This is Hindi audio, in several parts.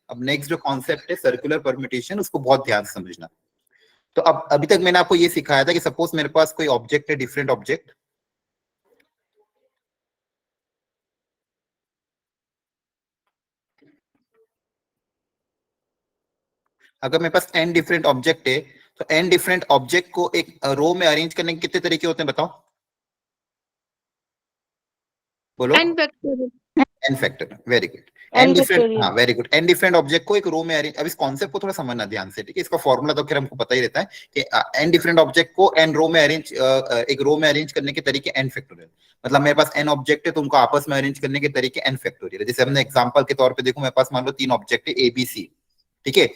अब नेक्स्ट जो कॉन्सेप्ट है सर्कुलर परम्यूटेशन, उसको बहुत ध्यान से समझना। तो अब अभी तक मैंने आपको ये सिखाया था कि सपोज मेरे पास कोई ऑब्जेक्ट है, डिफरेंट ऑब्जेक्ट, अगर मेरे पास n डिफरेंट ऑब्जेक्ट है तो n डिफरेंट ऑब्जेक्ट को एक रो में अरेंज करने के कितने तरीके होते हैं बताओ, बोलो। n factorial, very good. n different, हाँ very good, n different object को एक रो में अरेंज। अब इस कॉन्सेप्ट को थोड़ा समझना ध्यान से, ठीक है। इसका फॉर्मूला तो खैर हमको पता ही रहता है कि n डिफरेंट ऑब्जेक्ट को n रो में अरेंज, एक रो में अरेंज करने के तरीके n फैक्टोरियल। मतलब मेरे पास n ऑब्जेक्ट है तो उनको आपस में अरेंज करने के तरीके n फैक्टोरियल है। जैसे हमने एग्जांपल के तौर पे देखो, मेरे पास मान लो 3 ऑब्जेक्ट है ABC, ठीक है।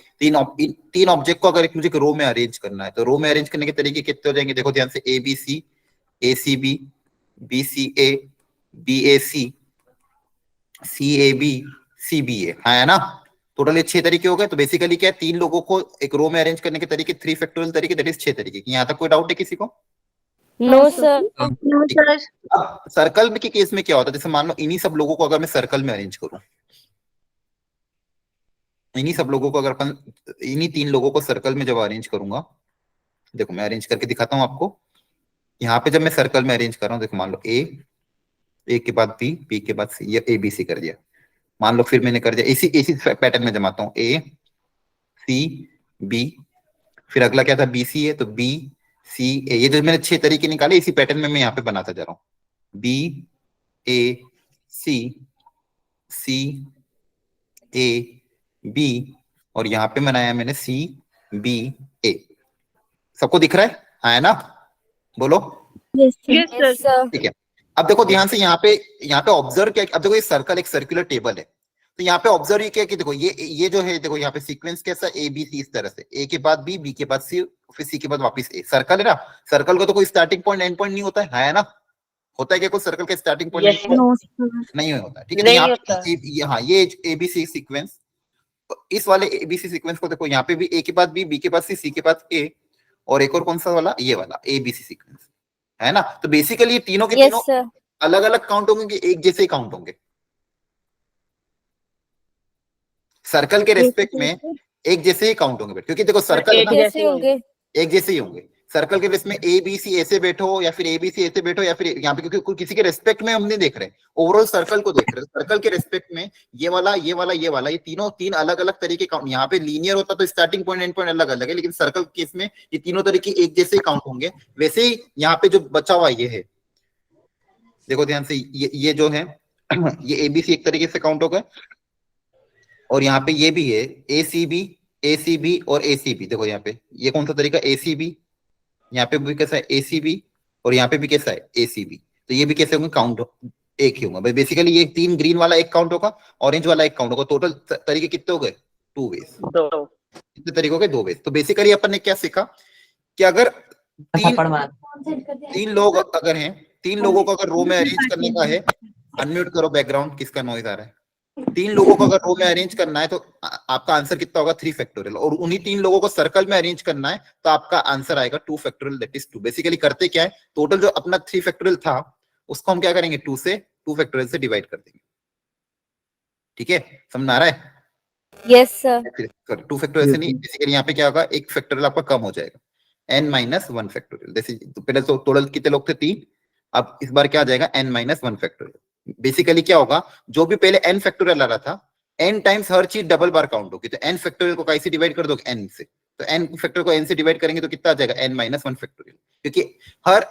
तीन ऑब्जेक्ट को अगर एक मुझे रो में अरेंज करना है तो रो में अरेंज करने के तरीके कितने हो जाएंगे, देखो ध्यान से, ABC, ACB, BCA, BAC, CAB, CBA, है ना। टोटल 6 तरीके हो गए। तो बेसिकली क्या है, 3 लोगों को एक रो में अरेंज करने के तरीके 3 फैक्टोरियल तरीके, दैट इज 6 तरीके। यहाँ तक कोई डाउट है किसी को? No sir. अब सर्कल के केस में क्या होता है, जैसे मान लो इन्हीं सब लोगों को अगर मैं सर्कल में अरेंज करूं, इन्हीं सब लोगों को अगर अपन इन्हीं 3 लोगों को सर्कल में जब अरेंज करूंगा, देखो मैं अरेंज करके दिखाता हूं आपको। यहाँ पे जब मैं सर्कल में अरेंज कर रहा हूँ, देखो मान लो ए के बाद बी के बाद सी, या ABC कर दिया। मान लो फिर मैंने कर दिया इसी इसी पैटर्न में जमाता हूँ, ACB, फिर अगला क्या था, BC है तो BCA। ये जो मैंने 6 तरीके निकाले इसी पैटर्न में मैं यहाँ पे बनाता जा रहा हूँ, BACCAB, और यहाँ पे बनाया मैंने CBA। सबको दिख रहा है, हाँ है ना, बोलो। Yes sir. ठीक है। अब देखो ध्यान से, यहाँ पे ऑब्जर्व क्या, अब देखो ये सर्कल एक सर्कुलर टेबल है, तो यहाँ पे ऑब्जर्व ये क्या कि देखो ये जो है, देखो यहाँ पे सीक्वेंस कैसा, ABC इस तरह से, A के बाद B के बाद C, फिर C के बाद वापस A। सर्कल है ना, सर्कल का तो कोई स्टार्टिंग पॉइंट एंड पॉइंट नहीं होता है ना। होता है क्या कोई सर्कल का स्टार्टिंग पॉइंट? नहीं होता, ठीक है। तो यहाँ ये ABC सीक्वेंस, तो इस वाले ABC सीक्वेंस को देखो, यहाँ पे भी A के बाद B के बाद C के बाद A, और एक और कौन सा वाला, ये वाला ABC सीक्वेंस, है ना। तो बेसिकली ये तीनों के तीनों अलग अलग काउंट होंगे कि एक जैसे ही काउंट होंगे? सर्कल के रेस्पेक्ट में एक जैसे ही काउंट होंगे, क्योंकि देखो सर्कल एक जैसे होंगे, एक जैसे ही होंगे। सर्कल के केस में ABC ऐसे बैठो या फिर ABC ऐसे बैठो, या फिर यहाँ पे क्योंकि किसी के रेस्पेक्ट में हम नहीं देख रहे, ओवरऑल सर्कल को देख रहे हैं। सर्कल के रेस्पेक्ट में ये वाला ये वाला ये वाला, ये तीनों 3 अलग अलग तरीके काउंट। यहाँ पे लीनियर होता तो स्टार्टिंग पॉइंट एंड पॉइंट अलग अलग है, लेकिन सर्कल के केस में ये तीनों तरीके एक जैसे ही काउंट होंगे। वैसे ही यहाँ पे जो बचा हुआ ये है, देखो ध्यान से, ये जो है ये ABC एक तरीके से काउंट हो गए, और यहाँ पे ये भी है ACB और ACB। देखो यहाँ पे ये कौन सा तरीका, ACB, यहाँ पे भी कैसा है ACB, और यहाँ पे भी कैसा है ACB। तो ये भी कैसे होंगे, काउंट एक ही होगा। बेसिकली ये 3 ग्रीन वाला एक काउंट होगा, ऑरेंज वाला एक काउंट होगा। टोटल तरीके कितने हो गए, 2 वेज। कितने तरीके हो गए, 2 वेज। तो बेसिकली अपन ने क्या सीखा कि अगर तीन लोग अगर हैं, 3 लोगों को अगर रो में अरेंज करने का है, अनम्यूट करो बैकग्राउंड, किसका नॉइज आ रहा है। 3 लोगों को अगर रो में अरेंज करना है तो आपका आंसर कितना होगा, 3 फैक्टोरियल। और उन्हीं 3 लोगों को सर्कल में अरेंज करना है तो आपका आंसर आएगा 2 फैक्टोरियल, दैट इज 2। बेसिकली करते क्या है, टोटल जो अपना 3 फैक्टोरियल था उसको हम क्या करेंगे, 2 फैक्टोरियल से डिवाइड कर देंगे। ठीक है, समझ में आ रहा है? Yes sir. 2 फैक्टोरियल से नहीं, बेसिकली यहाँ पे क्या होगा, एक फैक्टोरियल आपका कम हो जाएगा, n-1 फैक्टोरियल। जैसे पहले तो टोटल कितने लोग थे, 3, अब इस बार क्या आ जाएगा, n-1 फैक्टोरियल। बेसिकली क्या होगा, जो भी पहले n फैक्टोरियल आ रहा था, n टाइम्स हर चीज डबल बार काउंट होगी। तो n फैक्टोरियल को कैसे डिवाइड कर दोगे, n से। तो n फैक्टोरियल को n से डिवाइड करेंगे तो कितना आ जाएगा, n-1 फैक्टोरियल। क्योंकि हर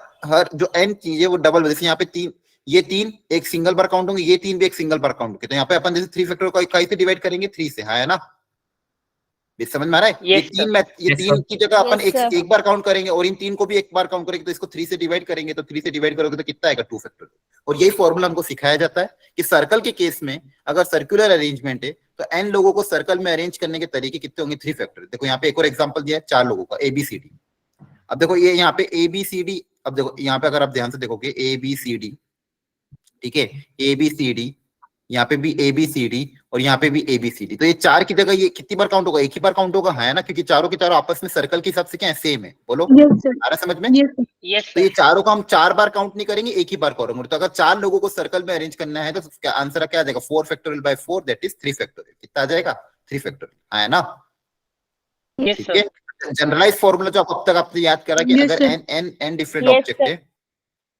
जो n चीज है वो डबल, जैसे यहाँ पे 3, ये 3 एक सिंगल बार काउंट होंगे, ये 3 भी एक सिंगल बार काउंट होंगे। तो यहाँ पे अपन जैसे 3 फैक्टोरियल को कैसे डिवाइड करेंगे, 3 से, है ना। समझ में आ रहा है? ये तीन की जगह अपन एक बार काउंट करेंगे, और इन 3 को भी एक बार काउंट करेंगे। तो इसको 3 से डिवाइड करेंगे, तो 3 से डिवाइड करोगे तो कितना आएगा, 2 फैक्टोरियल। और यही फॉर्मूला हमको सिखाया जाता है कि सर्कल के केस में अगर सर्कुलर अरेंजमेंट है तो n लोगों को सर्कल में अरेंज करने के तरीके कितने होंगे, 3 फैक्टोरियल। देखो यहाँ पे एक और एग्जांपल दिया है 4 लोगों का, ABCD। अब देखो ये यहाँ पे ABCD, अब देखो यहाँ पे अगर आप ध्यान से देखोगे ABCD, ठीक है, ABCD, यहाँ पे भी ABCD और यहाँ पे भी ABCD। तो ये 4 की जगह ये कितनी बार काउंट होगा, एक ही बार काउंट होगा, है ना, क्योंकि चारों के चारों आपस में सर्कल के हिसाब से क्या है, सेम है। बोलो, आ रहा समझ में? तो ये चारों को हम 4 बार काउंट नहीं करेंगे, एक ही बार करेंगे। तो अगर 4 लोगों को सर्कल में अरेंज करना है तो आंसर क्या आ जाएगा, 4 factorial by 4, that is 3 factorial. कितना आ जाएगा, 3 फैक्टोरियल आया ना। Yes, ठीक sir. है, जनरलाइज फॉर्मूला जो अब तक आपने याद करा कि Yes, अगर sir. n different Yes, object sir. है,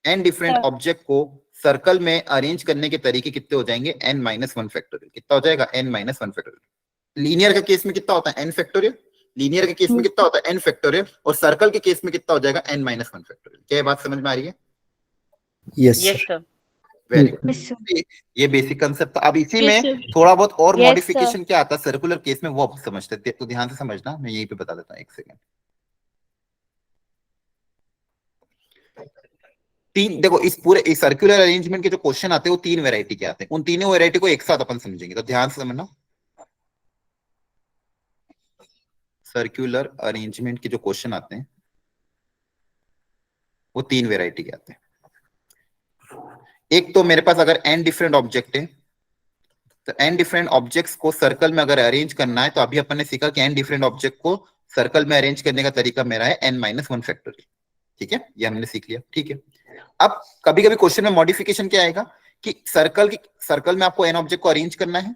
n डिफरेंट Sir. ऑब्जेक्ट को सर्कल में अरेंज करने के तरीके कितने हो जाएंगे, n माइनस वन फैक्टोरियल। कितना हो जाएगा, n minus one factorial. Linear के केस में कितना होता है, n फैक्टोरियल। लीनियर के केस में कितना होता है, n फैक्टोरियल। और सर्कल के केस में कितना हो जाएगा, n माइनस वन फैक्टोरियल। क्या ये बात समझ में आ रही है? Yes Yes, sir. Very good. Yes, sir. ये बेसिक कंसेप्ट था। अब इसी Yes, में sir. थोड़ा बहुत और Yes, मॉडिफिकेशन क्या आता है सर्कुलर केस में, वो आप समझते थे, तो ध्यान से समझना, मैं यहीं पे बता देता हूँ, एक सेकंड। तीन देखो, इस पूरे इस सर्कुलर अरेंजमेंट के जो क्वेश्चन आते हैं वो 3 वैरायटी के आते हैं। उन तीनों वैरायटी को एक साथ अपन समझेंगे, तो ध्यान से समझना। सर्कुलर अरेंजमेंट के जो क्वेश्चन आते हैं वो 3 वैरायटी के आते हैं। एक तो मेरे पास अगर n डिफरेंट ऑब्जेक्ट है, तो n डिफरेंट ऑब्जेक्ट्स को सर्कल में अगर अरेंज करना है, तो अभी अपन ने सीखा कि n डिफरेंट ऑब्जेक्ट को सर्कल में अरेंज करने का तरीका मेरा है n माइनस वन फैक्टोरियल। ठीक है, ये हमने सीख लिया। ठीक है, अब कभी कभी क्वेश्चन में मॉडिफिकेशन क्या आएगा कि सर्कल में आपको n ऑब्जेक्ट को अरेंज करना है,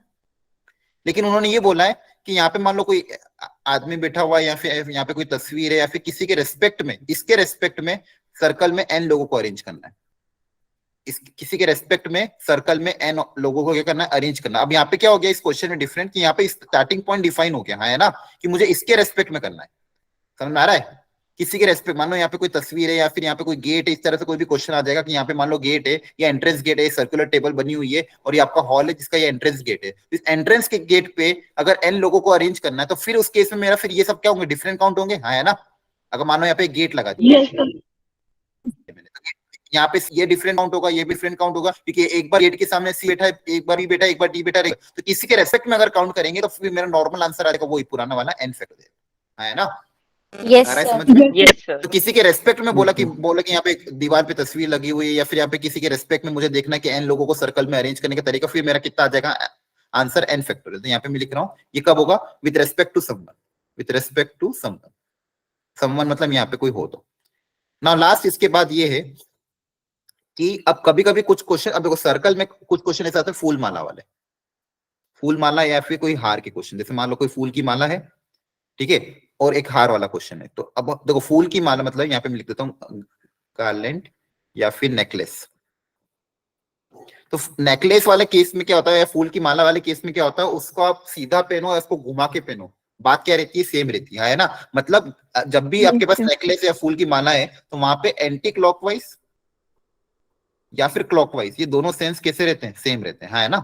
लेकिन उन्होंने ये बोला है कि यहाँ पे मान लो कोई आदमी बैठा हुआ है, या फिर यहाँ पे कोई तस्वीर है, या फिर किसी के रेस्पेक्ट में, इसके रेस्पेक्ट में सर्कल में n लोगों को अरेंज करना है। किसी के रेस्पेक्ट में सर्कल में n लोगों को क्या करना है, अरेंज करना। अब यहाँ पे क्या हो गया इस क्वेश्चन में डिफरेंट, कि यहाँ पे स्टार्टिंग पॉइंट डिफाइन हो गया है ना, कि मुझे इसके रेस्पेक्ट में करना है। समझ में आ रहा है? किसी के रेस्पेक्ट, मान लो यहाँ पे कोई तस्वीर है, या फिर यहाँ पे कोई गेट है, इस तरह से कोई भी क्वेश्चन आ जाएगा कि यहाँ पे मान लो गेट है, या एंट्रेंस गेट है, सर्कुलर टेबल बनी हुई है, और ये आपका हॉल है जिसका ये एंट्रेंस गेट है। इस एंट्रेंस के गेट पे अगर n लोगों को अरेंज करना है, तो फिर उस केस में मेरा फिर ये सब क्या होंगे, डिफरेंट काउंट होंगे, हाँ है ना। अगर मान लो यहाँ पे गेट लगा दिया, Yes, sir. यहाँ पे ये डिफरेंट काउंट होगा, ये भी डिफरेंट काउंट होगा, क्योंकि एक बार गेट के सामने सी बैठा है, एक बार बी बैठा है, एक बार डी बैठा रहेगा। तो किसी के रेस्पेक्ट में अगर काउंट करेंगे तो फिर मेरा नॉर्मल आंसर आएगा वही पुराना वाला n फैक्टोरियल, है ना। Yes, आ रहा है sir. समझ में? Yes, sir. तो किसी के रेस्पेक्ट में बोला कि यहाँ पे दीवार पे तस्वीर लगी हुई है, या फिर यहाँ पे किसी के रेस्पेक्ट में मुझे देखना है कि n लोगों को सर्कल में अरेंज करने का तरीका, फिर मेरा कितना आ जाएगा आंसर, n फैक्टोरियल। तो यहाँ पे मैं लिख रहा हूँ, ये कब होगा, with respect to someone. With respect to someone, someone मतलब यहाँ पे कोई हो तो। नाउ लास्ट इसके बाद ये है कि अब कभी कभी कुछ क्वेश्चन, अब देखो सर्कल में कुछ क्वेश्चन ऐसे आते हैं फूल माला वाले, फूल माला या फिर कोई हार के क्वेश्चन। जैसे मान लो कोई फूल की माला है, ठीक है, और एक हार वाला क्वेश्चन है। तो अब देखो फूल की माला मतलब यहाँ पे मैं लिख देता हूँ गार्लैंड या फिर नेकलेस। तो नेकलेस वाले केस में क्या होता है, या फूल की माला वाले केस में क्या होता है, उसको आप सीधा पहनो या उसको घुमा के पहनो, बात क्या रहती है, सेम रहती है ना। मतलब जब भी आपके पास नेकलेस या फूल की माला है, तो वहां पे एंटी क्लॉकवाइज या फिर क्लॉकवाइज, ये दोनों सेंस कैसे रहते हैं, सेम रहते हैं, है ना।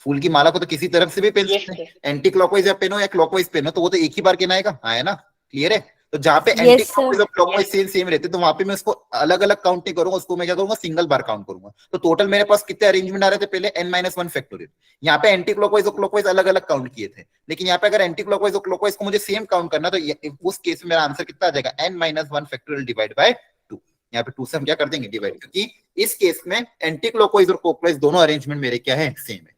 फूल की माला को तो किसी तरफ से भी पहन Yes, सकते हैं, sir. एंटी क्लॉकवाइज या पहनो या क्लॉकवाइज पहनो, तो वो तो एक ही बार कहना आएगा, है ना। क्लियर है? तो जहाँ पे Yes, एंटी sir. क्लॉकवाइज और क्लॉकवाइज सेम सेम रहते हैं, तो वहां पे मैं उसको अलग अलग काउंट नहीं करूंगा, उसको मैं क्या करूंगा, सिंगल बार काउंट करूंगा। तो टोटल मेरे पास कितने अरेंजमेंट आ रहे थे पहले, n माइनस वन फैक्टोरियल। यहाँ पे एंटी क्लॉकवाइज और क्लॉकवाइज अलग अलग काउंट किए थे, लेकिन यहाँ पे अगर एंटी क्लॉकवाइज और क्लॉकवाइज को मुझे सेम काउंट करना, तो उस केस में मेरा आंसर कितना आ जाएगा, n minus one factorial divide by 2। यहाँ पे 2 से हम क्या कर देंगे, डिवाइड, क्योंकि इस केस में एंटी क्लॉकवाइज और क्लॉकवाइज दोनों अरेंजमेंट मेरे क्या है, सेम है।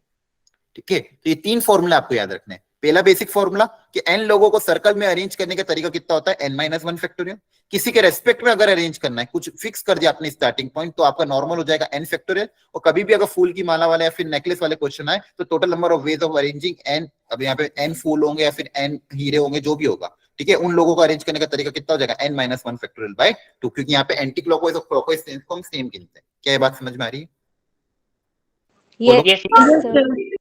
ठीक है, तो ये 3 फॉर्मूला आपको याद रखने हैं। पहला बेसिक फॉर्मूला कि n लोगों को सर्कल में अरेंज करने का तरीका कितना होता है, n माइनस वन फैक्टोरियल। किसी के रेस्पेक्ट में अगर अरेंज करना है, कुछ फिक्स कर दिया आपने स्टार्टिंग पॉइंट, तो आपका नॉर्मल हो जाएगा n फैक्टोरियल। और कभी भी अगर फूल की माला वाले या फिर नेकलेस वाले क्वेश्चन आए, तो total number of ways of arranging n, अब यहाँ पे n फूल होंगे या फिर n हीरे होंगे, जो भी होगा, ठीक है, उन लोगों को अरेंज करने का तरीका कितना हो जाएगा, n minus one factorial by 2, क्योंकि यहाँ पे एंटी क्लॉकवाइज और क्लॉकवाइज सेंस को हम सेम गिनते हैं। क्या ये बात समझ में आ रही है? Yes, Yes, sir.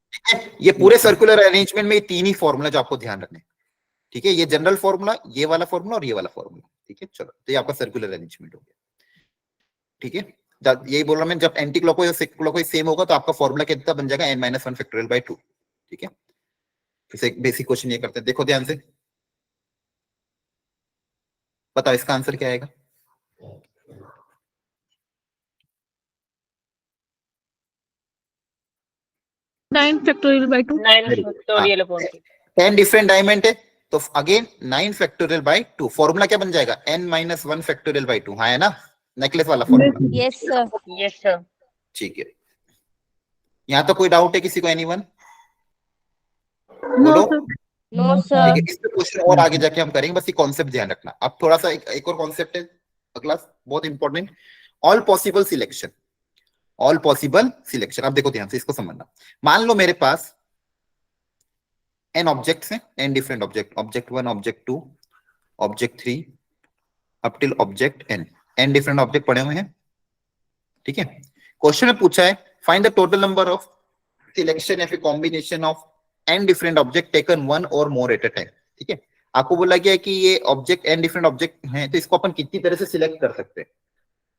ये पूरे सर्कुलर अरेंजमेंट में ये 3 ही फॉर्मूला जो आपको ध्यान रखने हैं। ठीक है, ये जनरल फॉर्मूला, ये वाला फॉर्मूला और ये वाला फॉर्मूला। ठीक है, चलो, तो ये आपका सर्कुलर अरेंजमेंट हो गया। ठीक है, यही बोल रहा मैं, जब एंटी क्लॉकवाइज और क्लॉकवाइज सेम होगा, तो आपका फॉर्मूला कितना बन जाएगा, n minus one factorial by 2। ठीक है, फिर से एक बेसिक क्वेश्चन ये करते हैं, देखो ध्यान से, बताओ इसका आंसर क्या आएगा। 9 factorial by 2. 9 factorial upon 2. 10 different diamond है, तो अगेन 9 फैक्टोरियल बाय 2। फॉर्मूला क्या बन जाएगा, n minus one factorial by 2, हाँ है ना, नेकलेस वाला formula. Yes, sir. Yes, sir. ठीक है, यहाँ तो कोई डाउट है किसी को, एनीवन? No, बोलो। sir. No, ठीक sir. है, इस पे क्वेश्चन और आगे जाके हम करेंगे, बस ये कॉन्सेप्ट ध्यान रखना। अब थोड़ा सा एक और कॉन्सेप्ट है अगला, बहुत important, all possible selection. All possible selection, अब देखो ध्यान से इसको समझना। मान लो मेरे पास एन ऑब्जेक्ट्स हैं, N different object, object 1, object 2, object 3 up till object N, N different object पड़े हुए हैं। ठीक है, क्वेश्चन में पूछा है find the total number of selection या फिर combination of N different object taken one और मोर एट अ टाइम। ठीक है, आपको बोला गया है कि ये ऑब्जेक्ट एन डिफरेंट ऑब्जेक्ट हैं, तो इसको अपन कितनी तरह से सिलेक्ट कर सकते हैं,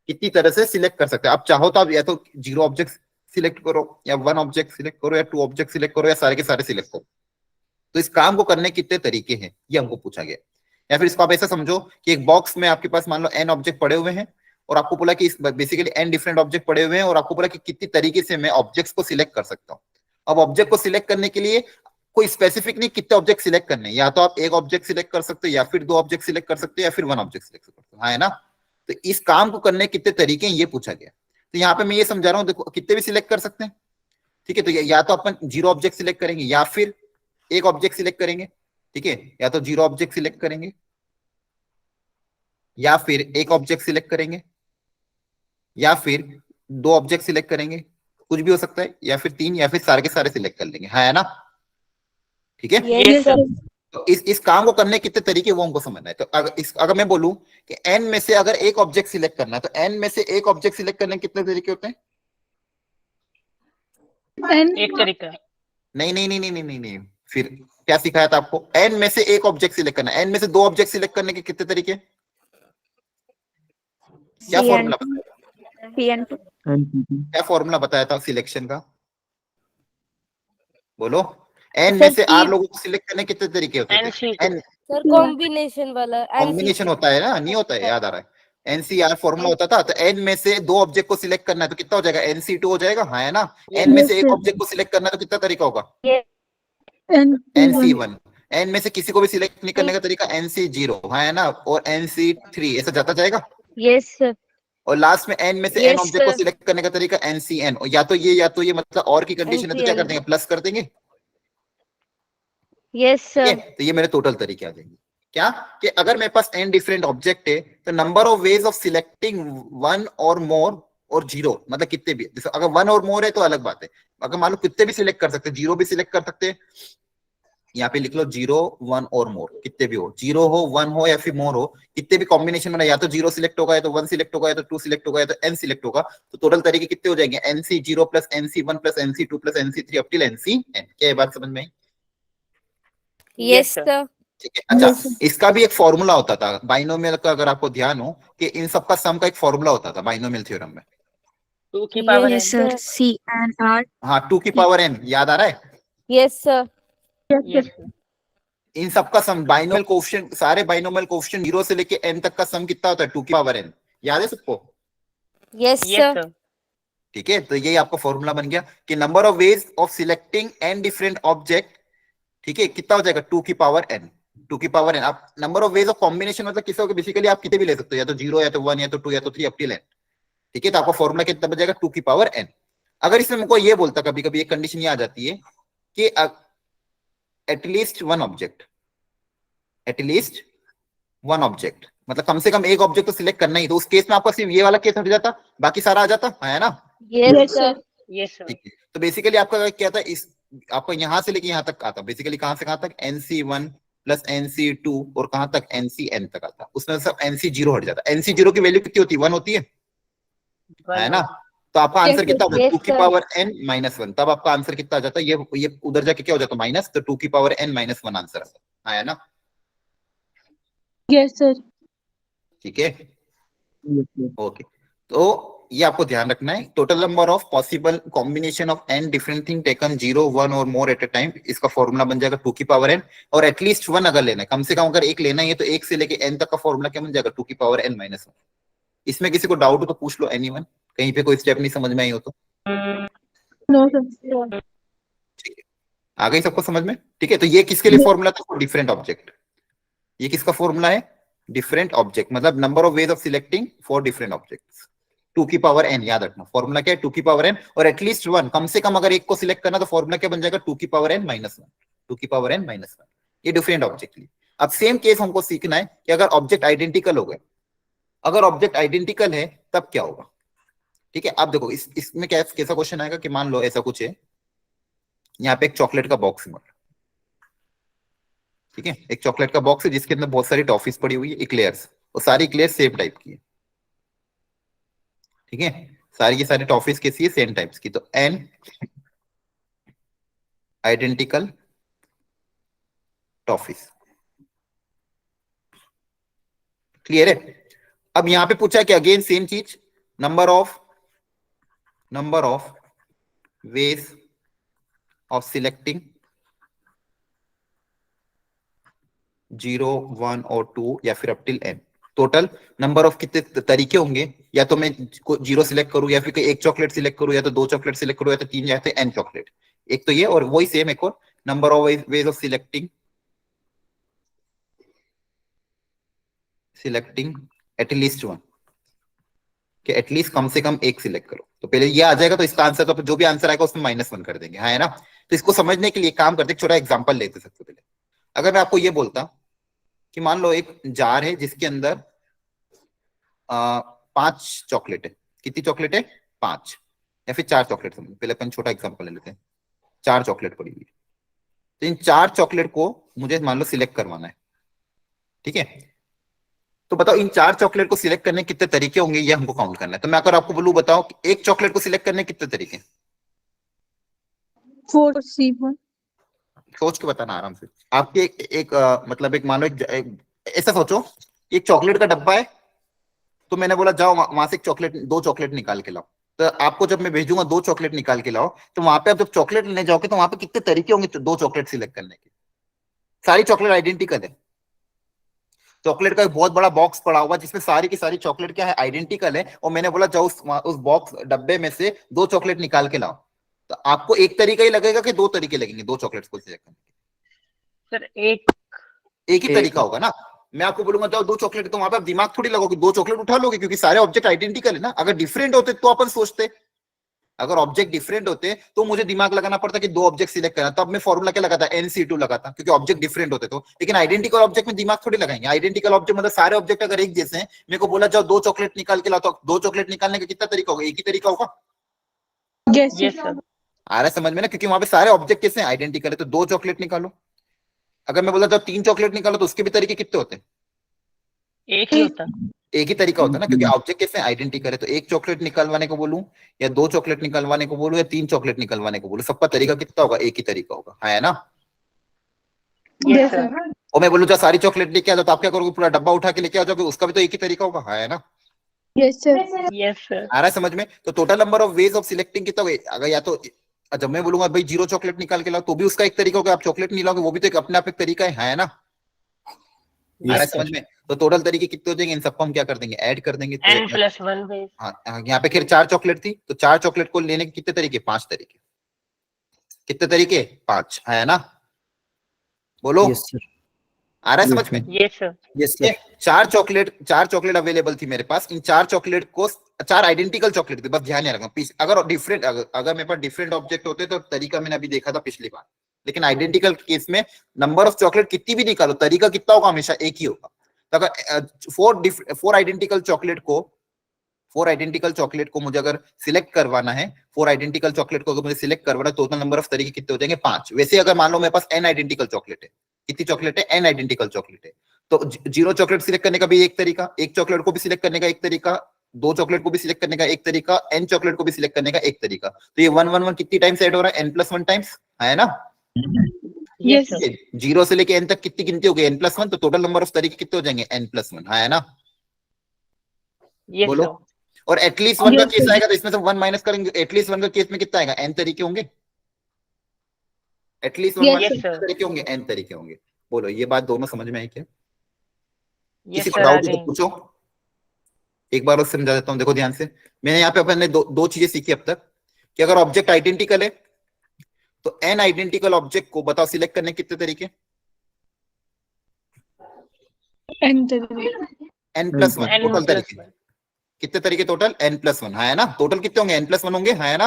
कितनी तरह से सिलेक्ट कर सकते हैं। आप चाहो तो आप या तो 0 ऑब्जेक्ट सिलेक्ट करो, या 1 ऑब्जेक्ट सिलेक्ट करो, या 2 ऑब्जेक्ट सिलेक्ट करो, या सारे के सारे सिलेक्ट करो। तो इस काम को करने के कितने तरीके हैं ये हमको पूछा गया। या फिर इसको आप ऐसा समझो कि एक बॉक्स में आपके पास मान लो एन ऑब्जेक्ट पड़े हुए हैं, और आपको बोला कि बेसिकली एन डिफरेंट ऑब्जेक्ट पड़े हुए हैं, और आपको बोला कि कितनी तरीके से मैं ऑब्जेक्ट्स को सिलेक्ट कर सकता हूँ। अब ऑब्जेक्ट को सिलेक्ट करने के लिए कोई स्पेसिफिक नहीं कितने ऑब्जेक्ट सिलेक्ट करने हैं, या तो आप एक ऑब्जेक्ट सिलेक्ट कर सकते हो, या फिर 2 ऑब्जेक्ट सिलेक्ट कर सकते हो, या फिर 1 ऑब्जेक्ट सिलेक्ट कर सकते हो। हाँ है ना, तो इस काम को करने के कितने तरीके हैं ये पूछा गया। तो यहाँ पे मैं ये समझा रहा हूँ, देखो कितने भी सिलेक्ट कर सकते हैं। ठीक है, तो या तो अपन 0 ऑब्जेक्ट सिलेक्ट करेंगे, या फिर एक ऑब्जेक्ट सिलेक्ट करेंगे। ठीक है, या तो 0 ऑब्जेक्ट सिलेक्ट करेंगे, या फिर एक ऑब्जेक्ट सिलेक्ट करेंगे, या फिर 2 ऑब्जेक्ट सिलेक्ट करेंगे, कुछ भी हो सकता है, या फिर 3, या फिर सारे के सारे सिलेक्ट कर लेंगे। है ना, ठीक है। Yes, sir. तो इस काम को करने के कितने तरीके वो हमको समझना है। तो अगर मैं बोलूं कि एन में से अगर एक ऑब्जेक्ट सिलेक्ट करना है, तो एन में से एक ऑब्जेक्ट सिलेक्ट करने के कितने तरीके होते हैं? एक तरीका। नहीं नहीं नहीं नहीं नहीं नहीं नहीं, फिर क्या सिखाया था आपको? एन में से एक ऑब्जेक्ट सिलेक्ट करना, एन में से 2 ऑब्जेक्ट सिलेक्ट करने के कितने तरीके, क्या फॉर्मूला बताया? PN2. क्या फॉर्मूला बताया था सिलेक्शन का, बोलो। एन में सर, से आर लोगों को सिलेक्ट करने के कितने तरीके होते थे? एन सर कॉम्बिनेशन वाला कॉम्बिनेशन होता है ना, नहीं होता है, याद आ रहा है। एनसीआर फॉर्मूला होता था। तो एन में से 2 ऑब्जेक्ट को सिलेक्ट करना है तो कितना हो जाएगा? NC2 हो जाएगा। हाँ है ना, एन में से एक ऑब्जेक्ट को सिलेक्ट करना है तो कितना तरीका होगा? NC1। एन में से किसी को भी सिलेक्ट नहीं करने का तरीका NC0। हाँ है ना, और NC3, ऐसा जाता जाएगा। Yes, sir. और लास्ट में एन में से एन Yes, ऑब्जेक्ट को sir. सिलेक्ट करने का तरीका NCN। या तो ये मतलब और की कंडीशन है तो क्या कर NCN. देंगे? प्लस कर देंगे। Yes, ठीक sir. है, तो ये मेरे टोटल तरीके आ जाएंगे। क्या कि अगर मेरे पास n डिफरेंट ऑब्जेक्ट है तो number of ways of selecting 1 और मोर और 0, मतलब कितने भी, जैसे अगर 1 और मोर है तो अलग बात है। अगर मान लो कितने भी सिलेक्ट कर सकते हैं, 0 भी सिलेक्ट कर सकते हैं। यहाँ पे लिख लो 0, 1 और मोर, कितने भी हो, 0 हो, 1 हो, या फिर मोर हो, कितने भी कॉम्बिनेशन में, या तो 0 सिलेक्ट होगा, या तो 1 सिलेक्ट होगा, या तो 2 सिलेक्ट होगा, या तो n सिलेक्ट होगा। तो टोटल तरीके कितने हो जाएंगे? NC0 plus NC1 plus NC2 plus NC3 up till NCN। क्या ये बात समझ में आई? Yes, sir. ठीक है, अच्छा इसका भी एक फॉर्मूला होता था बाइनोमियल का, अगर आपको ध्यान हो कि इन सबका सम का एक फॉर्मूला होता था बाइनोमियल थ्योरम में। 2 की power Yes, n। sir. CNR. हाँ, 2 की पावर n, याद आ रहा है? Yes, sir. यस इन सबका सम बाइनोमियल कोएफिशिएंट, सारे बाइनोमियल कोएफिशिएंट 0 से लेके n तक का सम कितना होता है? 2 की पावर n। याद है सबको? Yes, yes sir. ठीक है, तो यही आपका फॉर्मूला बन गया कि number of ways of selecting n different object, ठीक है, कितना हो जाएगा? 2 की पावर n। 2 की पावर n। आप number of ways of combination मतलब किसी को बेसिकली आप कितने भी ले सकते हो, या तो 0, या तो 1, या तो 2, या तो 3 अप टिल n। ठीक है, तो आपका फॉर्मूला कितना बन जाएगा? 2 की पावर n। अगर इसमें मुझको ये बोलता, कभी कभी एक कंडीशन ये आ जाती है कि at least one object, at least one object, मतलब कम से कम एक ऑब्जेक्ट तो सिलेक्ट करना ही। तो उस केस में आपका सिर्फ ये वाला केस हट जाता, बाकी सारा आ जाता है ना। Yes, sir. यस ठीक है, तो बेसिकली आपका क्या था, इस आपका यहां से लेके यहां तक आता, बेसिकली कहां से कहां तक? NC1 प्लस NC2 और कहां तक? NCN तक आता। उसमें सब NC0 हट जाता। NC0 की वैल्यू कितनी होती है? 1 होती है ना। तो आपका आंसर कितना होगा? Yes, 2 की sir. Power n minus 1। तब आपका आंसर कितना आ जाता है? ये उधर जाके क्या हो जाता? माइनस। तो 2 की पावर n माइनस 1 आंसर आता है ना। Yes sir. ठीक है, ओके। तो ये आपको ध्यान रखना है, total number of possible combination of n different thing taken 0, 1 और मोर एट अ टाइम, इसका फॉर्मूला बन जाएगा 2 की पावर n। और एटलीस्ट 1 अगर लेना है, कम से कम अगर एक लेना है तो 1 से लेके n तक का फॉर्मूला क्या बन जाएगा? 2 की पावर n माइनस 1। इसमें किसी को डाउट हो तो पूछ लो, एनीवन, कहीं पे कोई स्टेप नहीं समझ में आई हो तो। No sir. ठीक है, आ गई सबको समझ में? ठीक है, तो ये किसके लिए फॉर्मूला था? Different object. ये किसका फॉर्मूला है? डिफरेंट ऑब्जेक्ट, मतलब number of ways of selecting for different objects. 2 की पावर n, याद रखना फॉर्मूला क्या है? 2 की पावर n। और एटलीस्ट 1, कम से कम अगर एक को सिलेक्ट करना तो फॉर्मूला क्या बन जाएगा? 2 की पावर n माइनस 1। 2 की पावर n माइनस 1, ये डिफरेंट ऑब्जेक्ट लिए। अब सेम केस हमको सीखना है कि अगर ऑब्जेक्ट आइडेंटिकल हो गए, अगर ऑब्जेक्ट आइडेंटिकल है तब क्या होगा। ठीक है, अब देखो इसमें क्या कैसा क्वेश्चन आएगा कि मान लो ऐसा कुछ है, यहाँ पे एक चॉकलेट का बॉक्स है, ठीक है, एक चॉकलेट का बॉक्स है जिसके अंदर बहुत सारी टॉफीज पड़ी हुई है, इक्लेयर्स, और सारी इक्लेयर्स सेम टाइप की है। ठीक है, सारी की सारी टॉफीज कैसी है, सेम टाइप्स की। तो n आइडेंटिकल टॉफीज। क्लियर है? अब यहां पे पूछा है कि अगेन सेम चीज, number of ways of selecting 0, 1 और 2 या फिर up till n। Total number of कितने तरीके होंगे, या तो मैं 0 सिलेक्ट करूं, या फिर एक चॉकलेट सिलेक्ट करूं, या तो 2 चॉकलेट सिलेक्ट करूं, या तो 3, या तो n चॉकलेट। एक तो ये, और वही सेम एक और, number of ways of selecting at least 1, कि एटलीस्ट कम से कम एक सिलेक्ट करो। तो पहले ये आ जाएगा, तो इसका आंसर, तो जो भी आंसर आएगा उसमें -1 कर देंगे, हाँ है ना। तो इसको समझने के लिए काम करते, छोटा एग्जांपल लेते सबसे पहले। अगर मैं आपको ये बोलता कि मान लो एक जार है जिसके अंदर 5 चॉकलेट है। कितनी चॉकलेट है? 5, या फिर 4 चॉकलेट। पहले अपन छोटा एग्जांपल ले लेते हैं, 4 चॉकलेट पड़ी हुई है। तो इन 4 चॉकलेट को मुझे मान लो सिलेक्ट करवाना है, ठीक है। तो बताओ इन 4 चॉकलेट को सिलेक्ट करने के कितने तरीके होंगे, ये हमको काउंट करना है। तो मैं अगर आपको बोलूं, बताओ कि एक चॉकलेट को सिलेक्ट करने के कितने तरीके? 4 C1. सोच के बताना आराम से। आपके मतलब एक मान लो ऐसा सोचो, एक चॉकलेट का डब्बा है, तो मैंने बोला जाओ वहां से 2 चॉकलेट निकाल के लाओ। तो आपको जब मैं भेजूंगा 2 चॉकलेट निकाल के लाओ, तो वहां पे आप जब चॉकलेट लेने जाओगे तो वहां पे कितने तरीके होंगे 2 चॉकलेट सिलेक्ट करने के? सारी चॉकलेट आइडेंटिकल है। चॉकलेट का एक बहुत बड़ा बॉक्स पड़ा हुआ जिसमें सारी की सारी चॉकलेट क्या है, आइडेंटिकल है, और मैंने बोला जाओ उस बॉक्स डब्बे में से 2 चॉकलेट निकाल के लाओ। तो आपको एक तरीका ही लगेगा कि 2 तरीके लगेंगे 2 चॉकलेट्स को सिलेक्ट करने के? सर एक ही तरीका होगा ना। मैं आपको बोलूंगा जाओ 2 चॉकलेट, तो वहां पे आप दिमाग थोड़ी लगोगे, 2 चॉकलेट उठा लोगे, क्योंकि सारे ऑब्जेक्ट आइडेंटिकल है ना। अगर डिफरेंट होते तो अपन सोचते, अगर ऑब्जेक्ट डिफरेंट होते तो मुझे दिमाग लगाना पड़ता कि 2 ऑब्जेक्ट सिलेक्ट करना, तब मैं फॉर्मूला क्या लगाता, NC2 लगाता, क्योंकि ऑब्जेक्ट डिफरेंट होते तो। लेकिन आइडेंटिकल ऑब्जेक्ट में दिमाग थोड़ी लगाएंगे। आइडेंटिकल ऑब्जेक्ट मतलब सारे ऑब्जेक्ट अगर एक जैसे हैं, मेरे को बोला जाओ 2 चॉकलेट निकाल के लाओ, तो 2 चॉकलेट निकालने का कितना तरीका होगा? एक ही तरीका होगा। Yes sir. आ रहा है समझ में ना, क्योंकि वहां पे सारे ऑब्जेक्ट कैसे आइडेंटिकल है, तो 2 चॉकलेट निकालो। अगर मैं बोला जाओ 3 चॉकलेट निकालो, तो उसके भी तरीके कितने होते हैं? एक ही होता. एक ही तरीका होता है ना, क्योंकि ऑब्जेक्ट कैसे आइडेंटिकल है। तो 1 चॉकलेट निकलवाने को बोलूं, या 2 चॉकलेट निकलवाने को बोलूं, या 3 चॉकलेट निकलवाने को बोलूं, सबका तरीका कितना होगा? एक ही तरीका होगा, है ना। Yes sir. और मैं बोलूं सारी चॉकलेट लेके आ जाओ, तो आप क्या करोगे? पूरा डब्बा उठा के लेके आ जाओगे, उसका भी तो एक ही तरीका होगा, है ना। Yes sir. Yes sir. आ रहा है समझ में? तो total number of ways of selecting कितना होगा? अगर या तो जब मैं बोलूंगा भाई 0 चॉकलेट निकाल के लाओ, तो भी उसका एक तरीका होगा। आप चॉकलेट नहीं लाओगे, वो भी तो एक अपने आप एक तरीका है ना। आ रहा है समझ में? तो टोटल तरीके कितने हो जाएंगे? इन सबको हम क्या कर देंगे? ऐड कर देंगे। N+1 veg. हाँ, यहाँ पे खैर 4 चॉकलेट थी, तो 4 चॉकलेट को लेने के कितने तरीके? 5 तरीके। कितने तरीके? 5, है ना। बोलो। Yes sir. आ रहा है समझ में? Yes sir. Yes sir. 4 chocolate available थी मेरे पास। इन 4 चॉकलेट को 4 आइडेंटिकल चॉकलेट थी, बस ध्यान रखना। अगर मेरे पास डिफरेंट ऑब्जेक्ट होते तो तरीका मैंने अभी देखा था पिछली बार, लेकिन आइडेंटिकल केस में नंबर ऑफ चॉकलेट कितनी भी निकालो, तरीका कितना होगा? हमेशा एक ही होगा। तो अगर 4 आइडेंटिकल चॉकलेट को मुझे अगर सिलेक्ट करवाना है, 4 आइडेंटिकल चॉकलेट को अगर मुझे सिलेक्ट करवाना है, टोटल नंबर ऑफ तरीके कितने हो जाएंगे? 5। वैसे अगर मान लो मेरे पास n आइडेंटिकल चॉकलेट है, कितनी चॉकलेट है? n आइडेंटिकल चॉकलेट है, तो 0 चॉकलेट सिलेक्ट करने का भी एक तरीका, 1 चॉकलेट को भी सिलेक्ट करने का एक तरीका, 2 चॉकलेट को भी सिलेक्ट करने का एक तरीका, n चॉकलेट को भी सिलेक्ट करने का एक तरीका। तो ये 1 1 1 कितनी टाइम्स ऐड हो रहा है? n+1 टाइम्स, है ना। Yes sir. 0 से लेके n तक कितनी गिनती हो गई? n+1। तो टोटल नंबर ऑफ तरीके कितने हो जाएंगे? n+1, है ना। यस बोलो। सर. और एटलीस्ट 1 का केस आएगा तो इसमें से 1 माइनस करेंगे। एटलीस्ट 1 का केस में कितना आएगा? n तरीके होंगे। At least 1 Yes, sir. तरीके होंगे, n तरीके होंगे। बोलो, ये बात दोनों समझ में आई क्या? यस किसी को सर. डाउट है तो पूछो, एक बार और समझा देता हूं। देखो ध्यान से, मैंने यहाँ पे अपन ने दो चीजें सीखी अब तक, कि अगर ऑब्जेक्ट आइडेंटिकल है तो n आइडेंटिकल ऑब्जेक्ट को बताओ सिलेक्ट करने के कितने तरीके? n+1 टोटल तरीके। कितने तरीके टोटल? n+1, है ना। टोटल कितने होंगे? n+1 होंगे, है ना।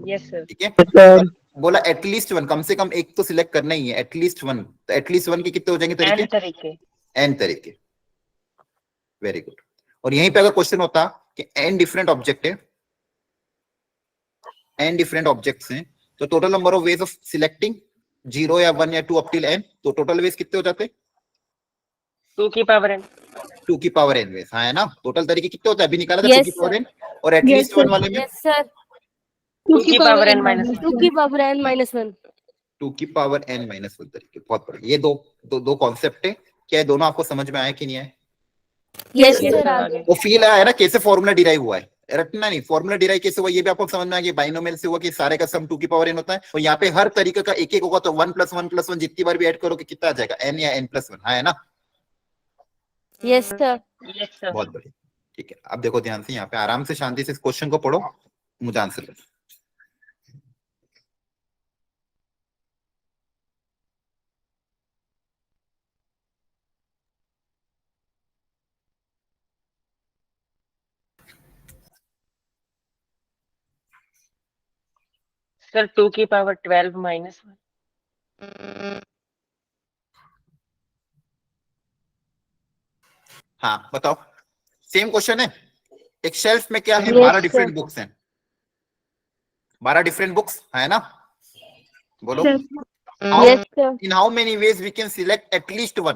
Yes sir. ठीक है। बोला एटलीस्ट 1, कम से कम एक तो सिलेक्ट करना ही है, एटलीस्ट 1। तो एटलीस्ट 1 के कितने हो जाएंगे तरीके? N तरीके. n तरीके। Very good. और यहीं पे अगर क्वेश्चन होता कि n डिफरेंट ऑब्जेक्ट है, n डिफरेंट ऑब्जेक्ट्स हैं, तो total number of ways of selecting 0 या 1 या 2 अप टिल n, तो टोटल वेज कितने हो जाते? 2 की पावर n। 2 की पावर n वेज, हाँ है ना। टोटल तरीके कितने होता है अभी निकाला था? 2 Yes, की पावर sir. n, और एटलीस्ट Yes, 1 sir. वाले में Yes, sir. 2 की पावर n माइनस 2 की पावर n minus 1. 2 की पावर n माइनस 1 तरीके। बहुत बढ़िया। ये दो कॉन्सेप्ट है, क्या ये दोनों आपको समझ में आया कि नहीं आया? Yes, Yes, sir. sir. आगे. वो फील आया ना कैसे फॉर्मूला डिराइव हुआ है, रटना नहीं, फॉर्मूला डिराइव कैसे हुआ ये भी आपको समझ में आ गया। बाइनोमियल से हुआ कि सारे का सम 2 की पावर n होता है, और यहाँ पे हर तरीके का एक एक होगा, तो 1 + 1 + 1 जितनी बार भी ऐड करोगे कितना आ जाएगा? n या n+1, हाँ है ना। Yes, sir. Yes, sir. बहुत बढ़िया, ठीक है। अब देखो ध्यान से, यहाँ पे आराम से शांति से इस क्वेश्चन को पढ़ो, मुझे आंसर दो। सर 2 की पावर 12 माइनस 1। हाँ बताओ, सेम क्वेश्चन है। एक शेल्फ में क्या है? Yes, 12 sir. डिफरेंट बुक्स हैं, 12 डिफरेंट बुक्स है ना। बोलो, Yes. Yes, sir. In how many ways we can select at least one.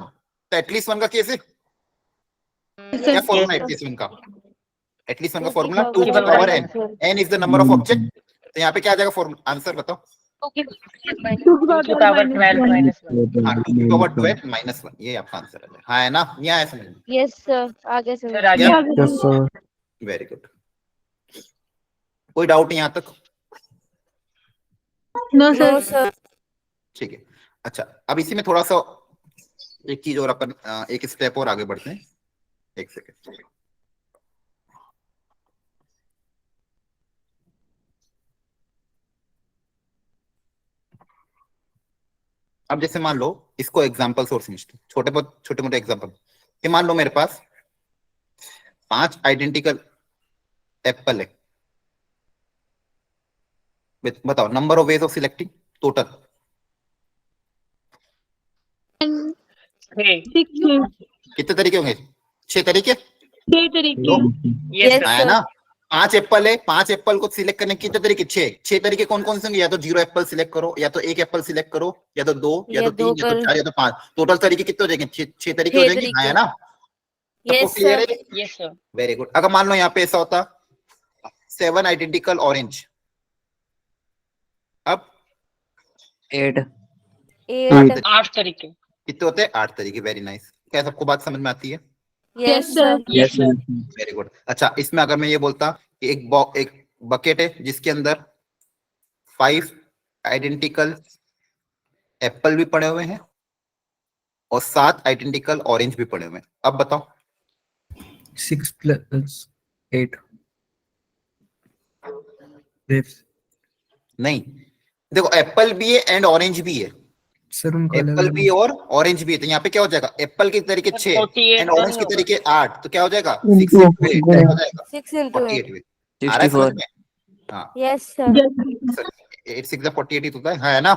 तो एटलीस्ट वन का कैसे, क्या Yes. Formula Yes, at least one का? एटलीस्ट वन का 2 फॉर्मूला की 2 की power power n, n, n is the number of object. तो यहाँ पे क्या आ जाएगा फॉर्मूला, आंसर बताओ। 2 की 2 की पावर 12 माइनस 1। हाँ 2 की पावर 12 माइनस 1, ये आपका आंसर है। हाँ है ना, ये आया समझ में? Yes, sir. आगे से. सर आगे। Yes, sir. Very good. कोई डाउट यहाँ तक? No, sir. No, sir. ठीक है। अच्छा, अब इसी में थोड़ा सा एक चीज और अपन एक स्टेप और आगे बढ़ते हैं। एक सेकेंड। अब जैसे मान लो, इसको एग्जांपल और समझते हैं, छोटे मोटे एग्जांपल। कि मान लो मेरे पास 5 आइडेंटिकल एप्पल है, बताओ number of ways of selecting total. 3। 6 कितने तरीके होंगे? 6 तरीके। 6 तरीके. लो, Yes, Yes, sir. है ना। 5 एप्पल है, 5 एप्पल को सिलेक्ट करने के कितने तरीके? 6 तरीके कौन कौन से होंगे? या तो 0 एप्पल सिलेक्ट करो, या तो 1 एप्पल सिलेक्ट करो, या तो 2, या या तो 3, दो या तो कर- 4, या तो 5। टोटल तरीके कितने हो जाएंगे? 6 तरीके हो छह जाएंगे, हाँ है तरीके। ना। सबको Yes, क्लियर sir. है? Yes, sir. Very good. अगर मान लो यहाँ पे ऐसा होता 7 आइडेंटिकल ऑरेंज, अब 8 8. 8 तरीके। कितने होते हैं? 8 तरीके। Very nice. क्या सबको बात समझ में आती है? Yes, sir. Yes, sir. Very good. अच्छा, इसमें अगर मैं ये बोलता कि एक बकेट है जिसके अंदर 5 आइडेंटिकल एप्पल भी पड़े हुए हैं और 7 आइडेंटिकल ऑरेंज भी पड़े हुए हैं, अब बताओ। 6 + 8 grapes. नहीं, देखो एप्पल भी है एंड ऑरेंज भी है, सर उनका एप्पल भी है और ऑरेंज भी है। तो यहाँ पे क्या हो जाएगा? एप्पल के तरीके 6 48 एंड ऑरेंज के होगा। तरीके 8, तो क्या हो जाएगा? 6 × 8 क्या हो जाएगा? 6 into 8. 48 आ रहा है समझ 64 में? हाँ, Yes, sir. 8 6 48 ही तो होता है ना।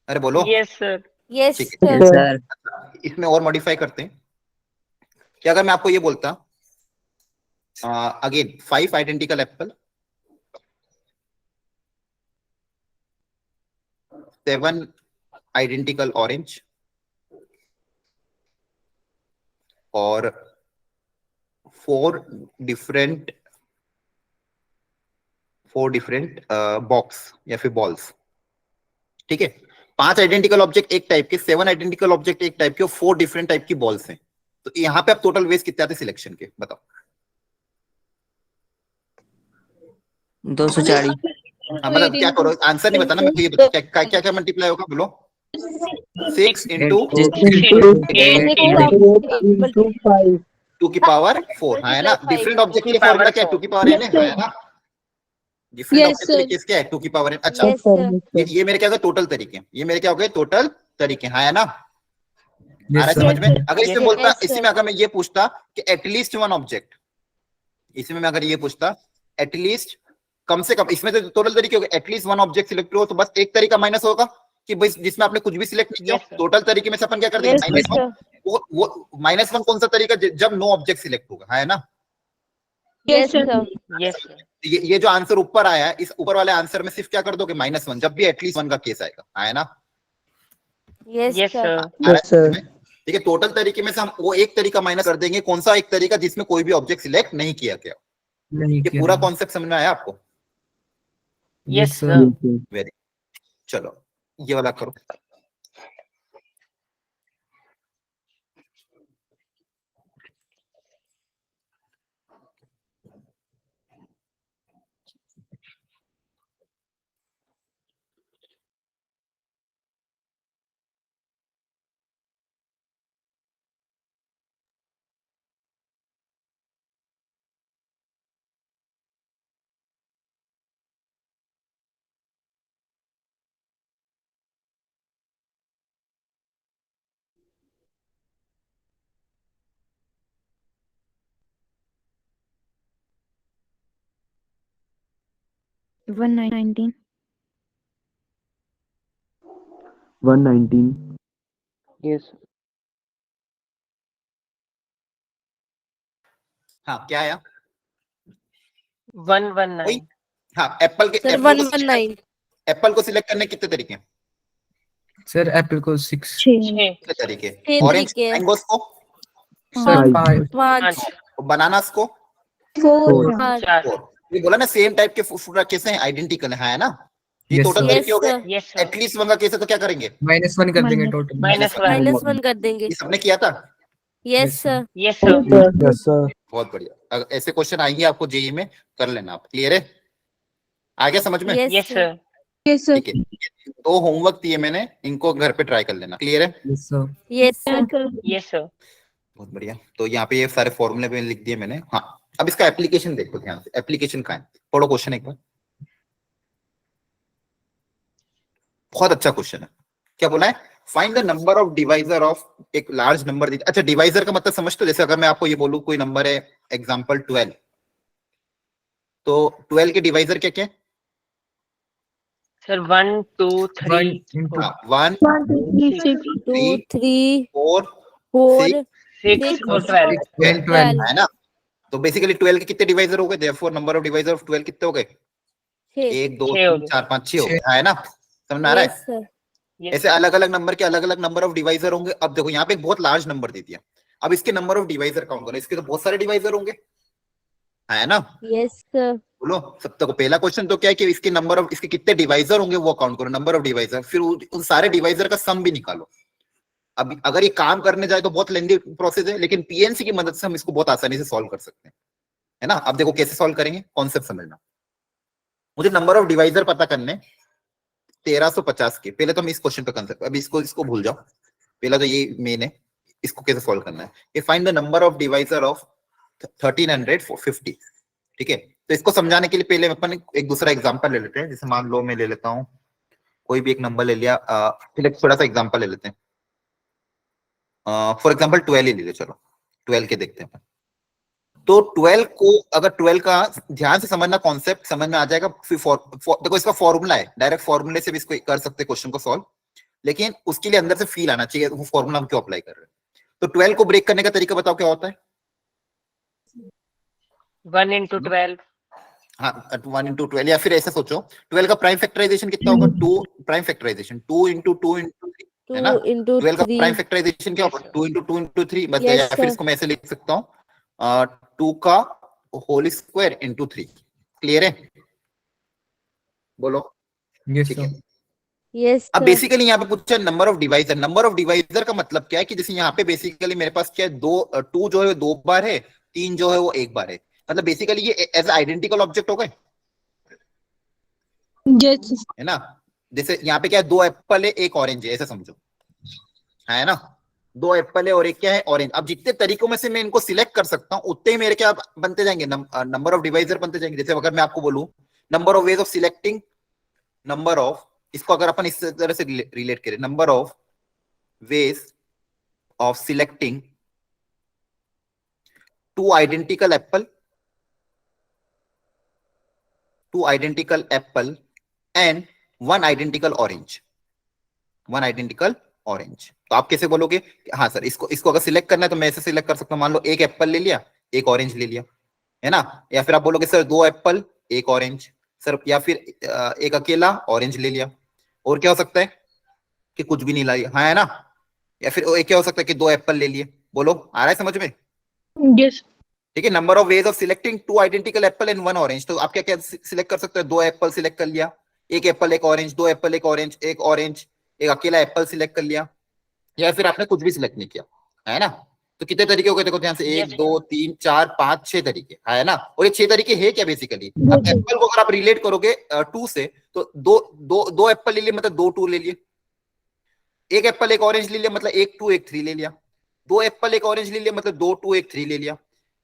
अरे बोलो। Yes, sir. Yes, ठीक sir. Yes, sir. इसमें और मॉडिफाई करते हैं। कि अगर मैं आपको ये बोलता again 5 identical Apple, 7 identical orange और 4 डिफरेंट बॉक्स या फिर बॉल्स। ठीक है, 5 आइडेंटिकल ऑब्जेक्ट एक टाइप के, 7 आइडेंटिकल ऑब्जेक्ट एक टाइप के और 4 डिफरेंट टाइप की बॉल्स हैं। तो यहाँ पे आप टोटल वेज कितने आते सिलेक्शन के, बताओ। 240 हाँ, मतलब क्या करो, आंसर नहीं बताना, मैं तो ये बता क्या क्या क्या मल्टीप्लाई होगा, बोलो। 6 into 2 की पावर 4, हाँ है ना। डिफरेंट ऑब्जेक्ट के फॉर्मूला क्या है? 2 की पावर n है ना। Different Yes, object sir. के केस क्या है? 2 की पावर n। अच्छा, Yes, sir. ये मेरे क्या हो गए? टोटल तरीके। ये मेरे क्या हो गए? टोटल तरीके, हाँ है ना। आ रहा है Yes, sir. समझ में? अगर इसमें Yes, बोलता, sir. इसी में अगर मैं ये पूछता कि एटलीस्ट वन ऑब्जेक्ट, इसमें मैं अगर ये पूछता एटलीस्ट, कम से कम, इसमें तो टोटल तरीके हो गए, एटलीस्ट वन ऑब्जेक्ट सिलेक्ट हो, तो बस एक तरीका माइनस होगा कि भाई जिसमें आपने कुछ भी सिलेक्ट नहीं किया। Yes, sir. टोटल तरीके में से अपन क्या कर देंगे? Yes, -1। sir. वो -1 कौन सा तरीका? जब नो ऑब्जेक्ट सिलेक्ट होगा, है ना। Yes, sir. Yes, sir. ये जो आंसर ऊपर आया है, इस ऊपर वाले आंसर में सिर्फ क्या कर दोगे -1, जब भी एटलीस्ट 1 का केस आएगा, आया ना? Yes, Yes, sir. sir. आ रहा है Yes, sir. समझ में? ठीक है, टोटल तरीके में से हम वो एक तरीका माइनस कर देंगे, कौन सा एक तरीका जिसमें कोई भी ऑब्जेक्ट सिलेक्ट नहीं किया गया। नहीं ये किया पूरा था। कॉन्सेप्ट समझ में आया आपको? Yes, sir. वेरी, चलो ये वाला करो। One nineteen. 119. Yes. हाँ क्या आया? 119. हाँ, एप्पल के Sir, 119. एप्पल को सिलेक्ट करने के कितने तरीके हैं? सर एप्पल को 6. 6. कितने तरीके? छह ऑरेंज तरीके। मैंगोस को, सर 5. 5, बनानास को, 4. 5. 4. 4। ये बोला ना सेम टाइप के फ्रूट रखे हैं, आइडेंटिकल है ना? ये Yes, टोटल sir. तरीके हो गए। Yes, Yes, sir. एटलीस्ट 1 का केस है तो क्या करेंगे? -1 कर देंगे टोटल. -1. -1 कर देंगे। ये सबने किया था? Yes, sir. Yes, sir. Yes, sir. बहुत बढ़िया। अगर ऐसे क्वेश्चन आएंगे आपको जेई में, कर लेना आप। क्लियर है? आ गया समझ में? Yes, Yes, sir. sir. Yes, sir. ठीक है, 2 होमवर्क दिए मैंने, इनको घर पे ट्राई कर लेना। क्लियर है? Yes, sir. Yes, sir. Yes, sir. बहुत बढ़िया। तो यहाँ पे ये सारे फॉर्मूले पे लिख दिए मैंने। हाँ, अब इसका एप्लीकेशन देखो ध्यान से। एप्लीकेशन कहाँ है? पढ़ो क्वेश्चन एक बार। बहुत अच्छा क्वेश्चन है। क्या बोला है? Find the number of divisor of एक लार्ज नंबर। अच्छा, डिवाइजर का मतलब समझते हो? जैसे अगर मैं आपको ये बोलूं कोई नंबर है एग्जांपल 12, तो 12 के डिवाइजर क्या क्या है? Sir, 1, 2, 3, 1 into 1 6. 2, 3, 4 4, 6 Six. और 12. 10, 12. है ना? तो बेसिकली 12 के कितने डिवाइजर हो गए? Therefore number of divisor of 12 कितने हो गए? 6. 1 2 छह हो 3 गए। 4 5 6 हो गए, है ना? समझ में आ रहा है? Yes, sir. Yes, ऐसे अलग अलग नंबर के अलग अलग नंबर ऑफ डिवाइजर होंगे। अब देखो यहाँ पे एक बहुत लार्ज नंबर दे दिया, अब इसके नंबर ऑफ डिवाइजर काउंट करो। इसके तो बहुत सारे डिवाइजर होंगे, है ना? Yes, sir. बोलो। सब तक पहला क्वेश्चन तो क्या है कि इसके नंबर ऑफ, इसके कितने डिवाइजर होंगे वो काउंट करो, नंबर ऑफ डिवाइजर। फिर उन सारे डिवाइजर का सम भी निकालो। अब अगर ये काम करने जाए तो बहुत लेंदी प्रोसेस है, लेकिन पीएनसी की मदद से हम इसको बहुत आसानी से सॉल्व कर सकते हैं, है ना? अब देखो कैसे सॉल्व करेंगे, कॉन्सेप्ट समझना। मुझे नंबर ऑफ डिवाइजर पता करने 1350 के। पहले तो हम इस क्वेश्चन पे कंसेप्ट, अभी इसको भूल जाओ, पहला तो ये मेन है, इसको कैसे सॉल्व करना है। ये find the number of divisor of 1350। ठीक है, तो इसको समझाने के लिए पहले अपन एक दूसरा एग्जांपल ले लेते हैं। जैसे मान लो मैं ले लेता हूं कोई भी एक नंबर ले लिया, फिर एक थोड़ा सा एग्जांपल ले लेते हैं। फॉर एग्जांपल 12 ही ले लो, चलो 12 के देखते हैं। तो 12 को अगर 12 का ध्यान से समझना, कॉन्सेप्ट समझ में आ जाएगा। फिर देखो इसका फॉर्मूला है, डायरेक्ट फॉर्मूले से भी इसको कर सकते क्वेश्चन को सॉल्व, लेकिन उसके लिए अंदर से फील आना चाहिए वो फॉर्मूला हम क्यों अप्लाई कर रहे हैं। तो 12 को ब्रेक करने का तरीका बताओ क्या होता है? 1 into 12. हाँ, 1 into 12, या फिर ऐसे सोचो 12 का प्राइम फैक्टराइजेशन कितना होगा? 2 प्राइम फैक्टराइजेशन 2 into 2 into 3, है ना? 2 into 12 का 3. प्राइम फैक्टराइजेशन क्या होगा? 2 into 2 into 3, बस। Yes, या फिर sir. इसको मैं ऐसे लिख सकता हूँ 2 का होल स्क्वायर into 3। क्लियर है? बोलो। Yes, ठीक sir. है। Yes, अब sir. बेसिकली यहाँ पे पूछा number of divisor. Number of divisor का मतलब क्या है कि जैसे यहाँ पे बेसिकली मेरे पास क्या है, 2 जो है 2 बार है, 3 जो है वो 1 बार है। मतलब बेसिकली ये एज आइडेंटिकल ऑब्जेक्ट हो गए, Yes. है ना? जैसे यहाँ पे क्या है, 2 एप्पल है 1 ऑरेंज है, ऐसे समझो, है ना? 2 एप्पल है और 1 क्या है? ऑरेंज। अब जितने तरीकों में से मैं इनको सिलेक्ट कर सकता हूँ उतने ही मेरे क्या बनते जाएंगे, नंबर ऑफ डिवाइजर बनते जाएंगे। जैसे अगर मैं आपको बोलूं number of ways of selecting, number of, इसको अगर अपन इस तरह से रिलेट करें, number of ways of selecting 2 identical Apple, 2 identical Apple and 1 identical orange, 1 identical orange. तो आप कैसे बोलोगे? हाँ सर, इसको अगर सिलेक्ट करना है तो मैं ऐसे सिलेक्ट कर सकता हूँ। मान लो 1 एप्पल ले लिया, 1 ऑरेंज ले लिया, है ना? या फिर आप बोलोगे सर 2 एप्पल एक ऑरेंज सर, या फिर एक अकेला ऑरेंज ले लिया, और क्या हो सकता है कि कुछ भी नहीं लाया, हाँ है ना, या फिर एक क्या हो सकता है कि दो एप्पल ले लिए, बोलो आ रहा है समझ में? Yes. ठीक है, number of ways of selecting two identical Apple and one orange, तो आप क्या क्या सिलेक्ट कर सकते हो, दो एप्पल सिलेक्ट कर लिया, एक एप्पल एक ऑरेंज, दो एप्पल एक ऑरेंज, एक ऑरेंज, एक अकेला एप्पल सिलेक्ट कर लिया, या फिर आपने कुछ भी सिलेक्ट नहीं किया, है ना? तो कितने तरीके हो गए देखो ध्यान से, एक Yes. दो तीन चार पांच छह तरीके, है ना? और ये छह तरीके है क्या बेसिकली, अब एप्पल को अगर आप रिलेट करोगे टू से, तो दो दो दो एप्पल ले लिए मतलब दो टू ले लिए, एक एप्पल एक ऑरेंज ले लिया मतलब एक टू एक थ्री ले लिया, दो एप्पल एक ऑरेंज ले लिया मतलब दो टू एक थ्री ले लिया,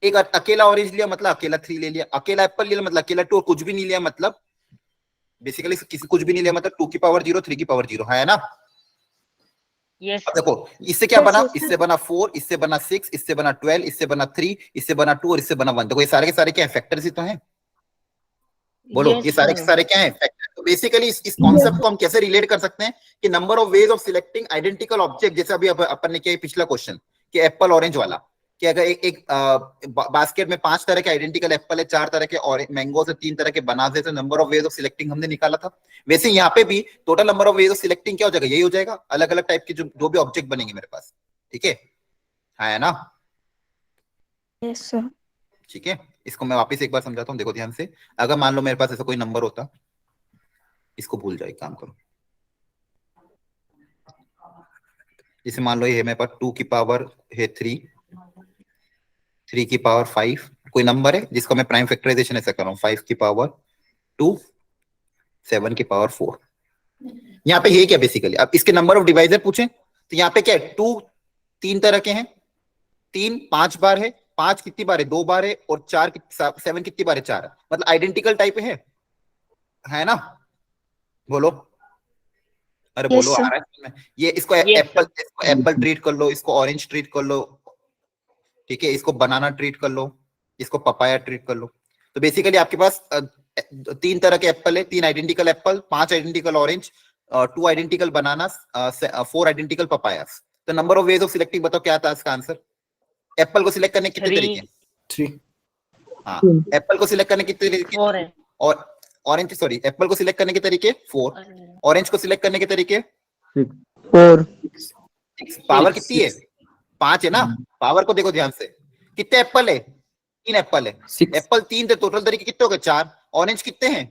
एक अकेला ऑरेंज लिया मतलब अकेला थ्री ले लिया, अकेला एप्पल लिया मतलब अकेला टू, कुछ भी नहीं लिया मतलब बेसिकली किसी कुछ भी नहीं लिया मतलब टू की पावर जीरो, थ्री की पावर जीरो, है ना? Yes. अब देखो इससे क्या बना, yes, इससे बना फोर, इससे बना सिक्स, इससे बना 12, इससे बना थ्री, इससे बना टू और इससे बना वन, देखो ये सारे के सारे क्या है, फैक्टर्स ही तो हैं, बोलो Yes, ये सारे के sir. सारे क्या है, फैक्टर। तो बेसिकली इस कॉन्सेप्ट को हम कैसे रिलेट कर सकते हैं कि number of ways of selecting identical object, जैसे अभी अपन ने किया पिछला क्वेश्चन कि एप्पल ऑरेंज वाला, कि अगर एक बास्केट में पांच तरह के आइडेंटिकल एप्पल है, चार तरह के मैंगो से तीन तरह के बनाना, तो number of ways of selecting हमने निकाला था, वैसे यहाँ पे भी total number of ways of selecting क्या हो जाएगा, यही हो जाएगा, अलग अलग टाइप के जो भी ऑब्जेक्ट बनेंगे मेरे पास, ठीक है ना? Yes, sir. ठीक है, इसको मैं वापस एक बार समझाता हूँ, देखो ध्यान से, अगर मान लो मेरे पास ऐसा कोई नंबर होता, इसको भूल जाए, काम करो, जैसे मान लो ये मेरे पास टू की पावर है थ्री, थ्री की पावर फाइव, कोई नंबर है जिसको मैं प्राइम फैक्टराइजेशन ऐसा कर रहा हूँ, फाइव की पावर टू, सेवन की पावर फोर, यहाँ पे ये क्या बेसिकली, अब इसके नंबर ऑफ डिवाइजर पूछे तो यहाँ पे क्या है, टू तीन तरह के हैं, तीन पांच बार है, पांच कितनी बार है, दो बार है, और चार सेवन कितनी बार है, चार है, मतलब आइडेंटिकल टाइप है ना? बोलो, अरे Yes, बोलो आ sir. रहा है समझ में? ये इसको Yes, एप्पल, sir. इसको एप्पल ट्रीट कर लो, इसको ऑरेंज ट्रीट कर लो, ठीक है, इसको बनाना ट्रीट कर लो, इसको पपाया ट्रीट कर लो, तो बेसिकली आपके पास तीन तरह के एप्पल है, तीन आइडेंटिकल एप्पल, पांच आइडेंटिकल ऑरेंज, टू आइडेंटिकल बनाना, फोर आइडेंटिकल पपायास, तो number of ways of selecting बताओ क्या था इसका आंसर, एप्पल को सिलेक्ट करने के कितने तरीके हैं? Three, थ्री, हाँ, एप्पल को सिलेक्ट करने के कितने तरीके four हैं? है. और ऑरेंज, सॉरी, एप्पल को सिलेक्ट करने के तरीके फोर, ऑरेंज को सिलेक्ट करने के तरीके फोर, पावर कितनी है, पांच है ना? पावर को देखो ध्यान से, कितने एप्पल है, तीन एप्पल है, सिक्स, एप्पल तीन थे, टोटल तरीके कितने हो गए, चार, ऑरेंज कितने हैं,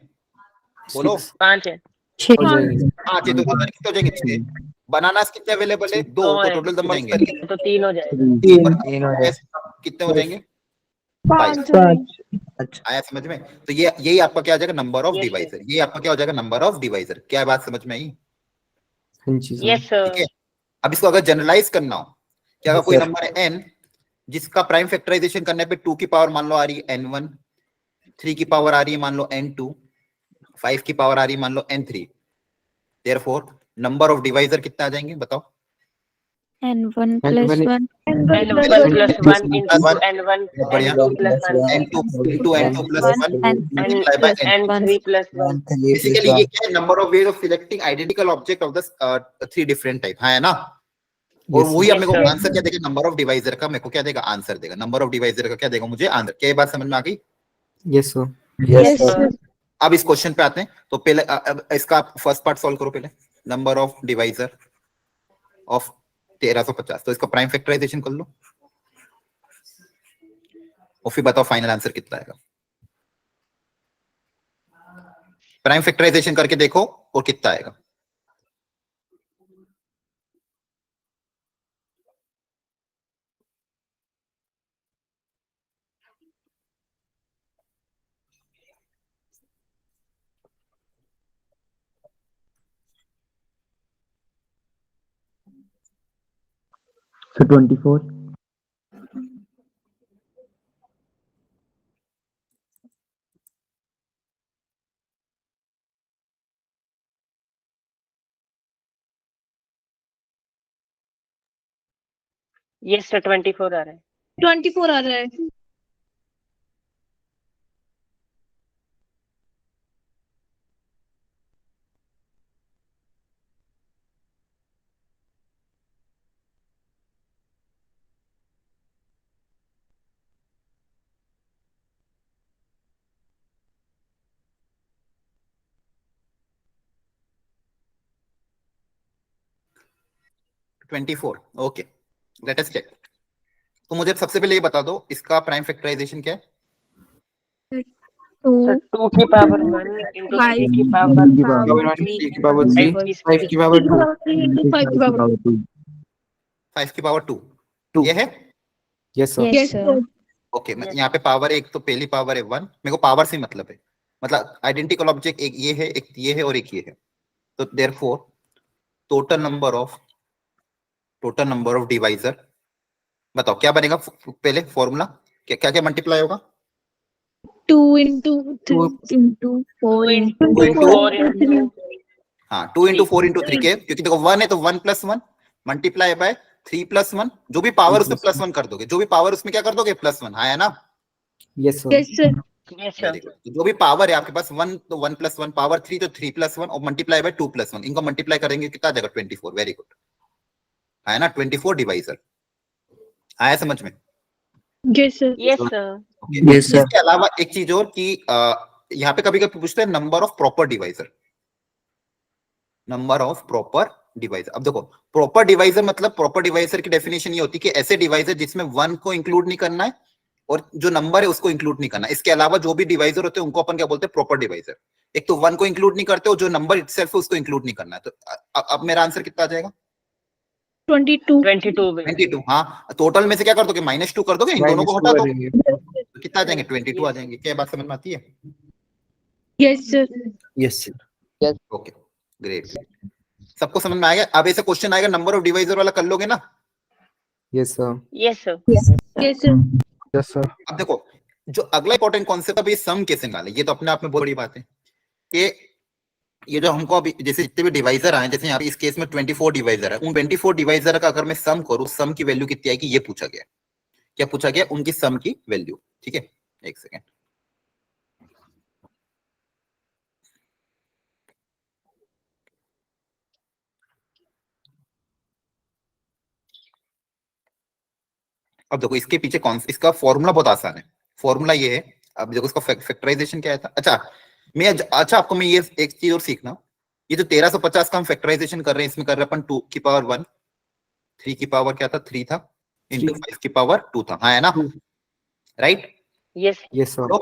बोलो, पांच है. हो जाएगा। पांच है, तो टोटल कितने हो जाएंगे, छह, बनानास कितने अवेलेबल है, दो, दो तो है. टोटल नंबर जाएंगे तो तीन हो जाएगा. तीन हो जाएगा। कितने हो जाएंगे, पांच अच्छा, आया समझ में? तो ये यही आपका क्या हो जाएगा, number of Yes, sir. Divisor, ये आपका क्या हो जाएगा, नंबर ऑफ डिवाइजर, क्या बात समझ में आई? हाँ जी सर। Yes, ठीक sir. है, अब इसको अगर जनरलाइज करना हो कि अगर Yes, कोई sir. नंबर है n, जिसका प्राइम फैक्टराइजेशन करने पे टू की पावर मान लो आ रही है n1, थ्री की पावर आ रही है मान लो n2, फाइव की पावर आ रही है मान लो n3, therefore number of divisor कितना आ जाएंगे बताओ? And one And plus when one. N1 plus 1 into One. N1, बढ़िया, N2 plus 1, n2 into n2 plus One 1 and and multiplied by n, N3 plus 1. Basically ये क्या है, number of ways of selecting identical object of the three different type, है ना? और Yes, वही sir. अब मेरे को Yes, आंसर क्या देगा, नंबर ऑफ डिवाइजर का मेरे को क्या देगा, आंसर देगा, नंबर ऑफ डिवाइजर का क्या देगा मुझे, आंसर, क्या ये बात समझ में आ गई? Yes, sir. yes, sir. अब इस क्वेश्चन पे आते हैं, तो पहले अब इसका फर्स्ट पार्ट सॉल्व करो पहले, नंबर ऑफ डिवाइजर ऑफ 1350, तो इसका प्राइम फैक्टराइजेशन कर लो और फिर बताओ फाइनल आंसर कितना आएगा, प्राइम फैक्टराइजेशन करके देखो और कितना आएगा। So 24. Yes, sir. 24 आ रहा है. 24 आ रहा है. 24. Okay, let us check. तो मुझे सबसे पहले ये बता दो इसका प्राइम फैक्टराइजेशन क्या है. Two. So 2 की पावर 1 into 3 की पावर Power 1, 3 की power 3, 5 की power 2, 5 की power 2. 5 की पावर 2. Two. ये है. Yes, sir. yes sir okay, यहाँ पे पावर एक तो पहली पावर है 1. मेरे को पावर से मतलब है, मतलब आइडेंटिकल ऑब्जेक्ट एक ये है, एक ये है और एक ये है. तो therefore total number of divisor, बताओ क्या बनेगा. पहले फॉर्मूला क्या क्या मल्टीप्लाई होगा. 2 into 3 Into 4 into 2 into 4 into हाँ, 2 into 4 into 3 के, क्योंकि देखो 1 है तो 1 plus 1 मल्टीप्लाई बाय 3 plus 1, जो भी पावर उसमें प्लस 1 कर दोगे, जो भी पावर उसमें क्या कर दोगे प्लस 1. हाँ है ना. Yes, sir. yes sir yes sir Very good. तो जो भी पावर है आपके पास 1 तो 1 plus 1, पावर 3 तो 3 plus 1 और मल्टीप्लाई बाय 2 plus 1, इनको मल्टीप्लाई करेंगे कितना आ जाएगा 24. Very good. है ना, 24 डिवाइजर. आया समझ में. yes sir yes sir Okay. Yes, sir. इसके अलावा एक चीज और कि यहाँ पे कभी कभी पूछते हैं number of proper divisor. Number of proper divisor. अब देखो प्रॉपर डिवाइजर मतलब, प्रॉपर डिवाइजर की डेफिनेशन ये होती है कि ऐसे डिवाइजर जिसमें 1 को इंक्लूड नहीं करना है और जो नंबर है उसको इंक्लूड नहीं करना. इसके अलावा जो भी डिवाइजर होते हैं उनको अपन क्या बोलते हैं, प्रॉपर डिवाइजर. एक तो 1 को इंक्लूड नहीं करते और जो नंबर इटसेल्फ है उसको इंक्लूड नहीं करना है. तो अब मेरा आंसर कितना आ जाएगा. 22 22 में 22. हाँ, टोटल में से क्या कर दोगे, -2 कर दोगे, इन दोनों को हटा दो तो कितना आ जाएंगे, 22 आ जाएंगे. क्या बात समझ में आती है. yes sir Yes, sir. Okay, great. सबको समझ में आएगा. अब ऐसा क्वेश्चन आएगा नंबर ऑफ डिवाइजर वाला, कर लोगे ना. Yes, sir. yes sir yes sir Yes, sir. अब देखो जो अगला इंपॉर्टेंट कॉन्सेप्ट है, ये सम कैसे निकाले. ये तो अपने आप में बहुत बड़ी बात है कि ये जो हमको अभी जैसे जितने भी डिवाइजर आए, जैसे यहाँ पे इस केस में 24 डिवाइजर है, उन 24 डिवाइजर का अगर मैं सम करूं, सम की वैल्यू कितनी आएगी ये पूछा गया. क्या पूछा गया, उनकी सम की वैल्यू. ठीक है, एक सेकेंड. अब देखो इसके पीछे कौन, इसका फॉर्मूला बहुत आसान है. फॉर्मूला ये है, अब देखो इसका फैक्टराइजेशन क्या था. अच्छा आपको मैं ये एक चीज और सीखना. ये जो 1350 का हम फैक्टराइजेशन कर रहे हैं, इसमें कर रहे हैं अपन 2 की पावर 1, 3 की पावर क्या था 3 था, इंटू 5 की पावर 2 था. हाँ है ना, राइट. yes Yes, sir. तो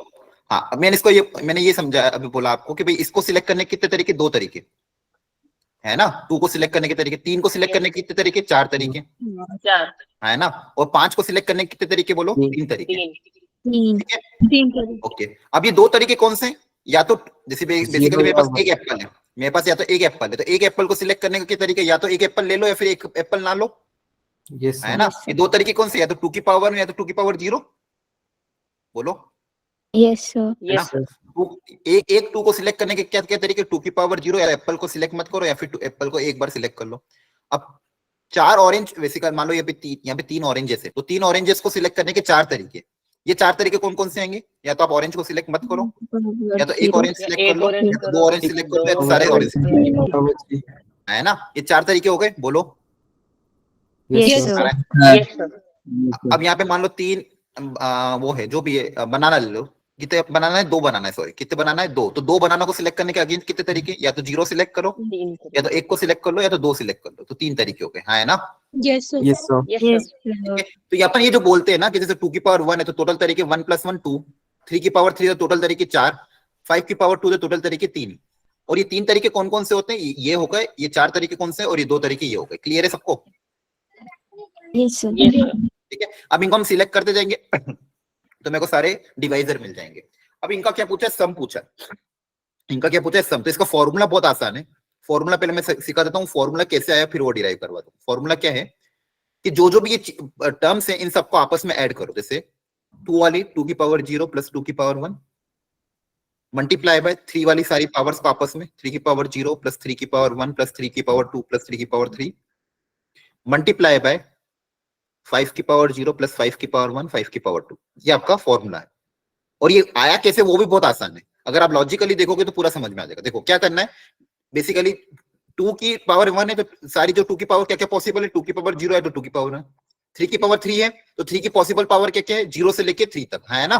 हाँ, अब मैंने ये समझा अभी बोला आपको कि भाई इसको सिलेक्ट करने के कितने तरीके, 2 तरीके है ना. 2 को सिलेक्ट करने के तरीके, 3 को सिलेक्ट करने के कितने तरीके, 4 तरीके 4 है ना. और 5 को सिलेक्ट करने के कितने तरीके बोलो, 3 तरीके. 3 ठीक है, 3 करें ओके. अब ये 2 तरीके कौन से हैं, या तो जैसे बेसिकली मेरे पास या एक एप्पल है, मेरे पास या तो एक एप्पल है, तो एक एप्पल को सिलेक्ट करने के तरीके, या तो एक एप्पल ले लो या फिर एक एप्पल ना लो. Yes, है sir. ना. ये 2 तरीके कौन से, या तो 2 की पावर में या तो 2 की पावर 0 बोलो. Yes, sir. yes sir एक 2 को सिलेक्ट करने के क्या क्या तरीके, 2 की पावर 0, या एप्पल को सिलेक्ट मत करो या फिर एप्पल को एक बार सिलेक्ट कर लो. अब 4 ऑरेंज वैसे मान लो यहाँ पे 3 ऑरेंजेस है, तो 3 ऑरेंजेस को सिलेक्ट करने के 4 तरीके. ये 4 तरीके कौन कौन से आएंगे, या तो आप ऑरेंज को सिलेक्ट मत करो, या तो एक ऑरेंज सिलेक्ट कर एक लो, orange या तो करो, 2 ऑरेंज सिलेक्ट करो, या तो सारे ऑरेंज सिलेक्ट. है ना, ये 4 तरीके हो गए बोलो. Yes, Yes, sir. sir. yes sir अब यहाँ पे मान लो 3 वो है जो भी है, बनाना ले लो. कितने बनाना है, 2 बनाना है, सॉरी कितने बनाना है, 2. तो 2 बनाना को सिलेक्ट करने के अगेंस्ट कितने तरीके, या तो 0 सिलेक्ट करो, 3 या तो 1 को सिलेक्ट कर लो, या तो 2 सिलेक्ट कर लो. तो 3 तरीके हो गए. हाँ है ना. yes sir Yes, sir. yes Yes, sir sir. तो अपन ये जो बोलते हैं ना कि जैसे 2 की पावर 1 है तो टोटल तरीके 1 + 1 2, 3 की पावर 3 तो टोटल तरीके 4, 5 की पावर 2 तो टोटल तरीके 3. और ये 3 तरीके कौन कौन से होते हैं, ये हो गए. ये 4 तरीके कौन से, और ये 2 तरीके ये हो गए. क्लियर है सबको. Yes, sir. yes sir ठीक है, अब इनको हम सिलेक्ट करते जाएंगे तो मेरे को सारे डिवाइजर मिल जाएंगे. अब इनका क्या पूछा है, सम पूछा है. इनका क्या पूछा है, सम. तो इसका फॉर्मूला बहुत आसान है. फॉर्मूला पहले मैं सिखा देता हूँ, फॉर्मूला कैसे आया फिर वो डिराइव करवा दूँ. फॉर्मूला क्या है कि जो भी ये टर्म्स है इन सबको आपस में ऐड करो. जैसे 2 वाली 2 की पावर 0 + 2 की पावर 1 मल्टीप्लाई बाय 3 वाली सारी पावर्स को आपस में, 3 की पावर 0 + 3 की पावर 1 + 3 की पावर 2 + 3 की पावर 3 मल्टीप्लाई बाय 5 की पावर 0 + 5 की पावर 1 5 की पावर 2. ये आपका फॉर्मूला है. और ये आया कैसे वो भी बहुत आसान है. अगर आप लॉजिकली देखोगे तो पूरा समझ में आ जाएगा. देखो क्या करना है, बेसिकली 2 की पावर 1 है तो सारी जो 2 की पावर क्या क्या पॉसिबल है, 2 की पावर 0 है तो 2 की पावर 1, 3 की पावर 3 है तो 3 की पॉसिबल पावर क्या क्या है, 0 से लेके 3 तक. है ना.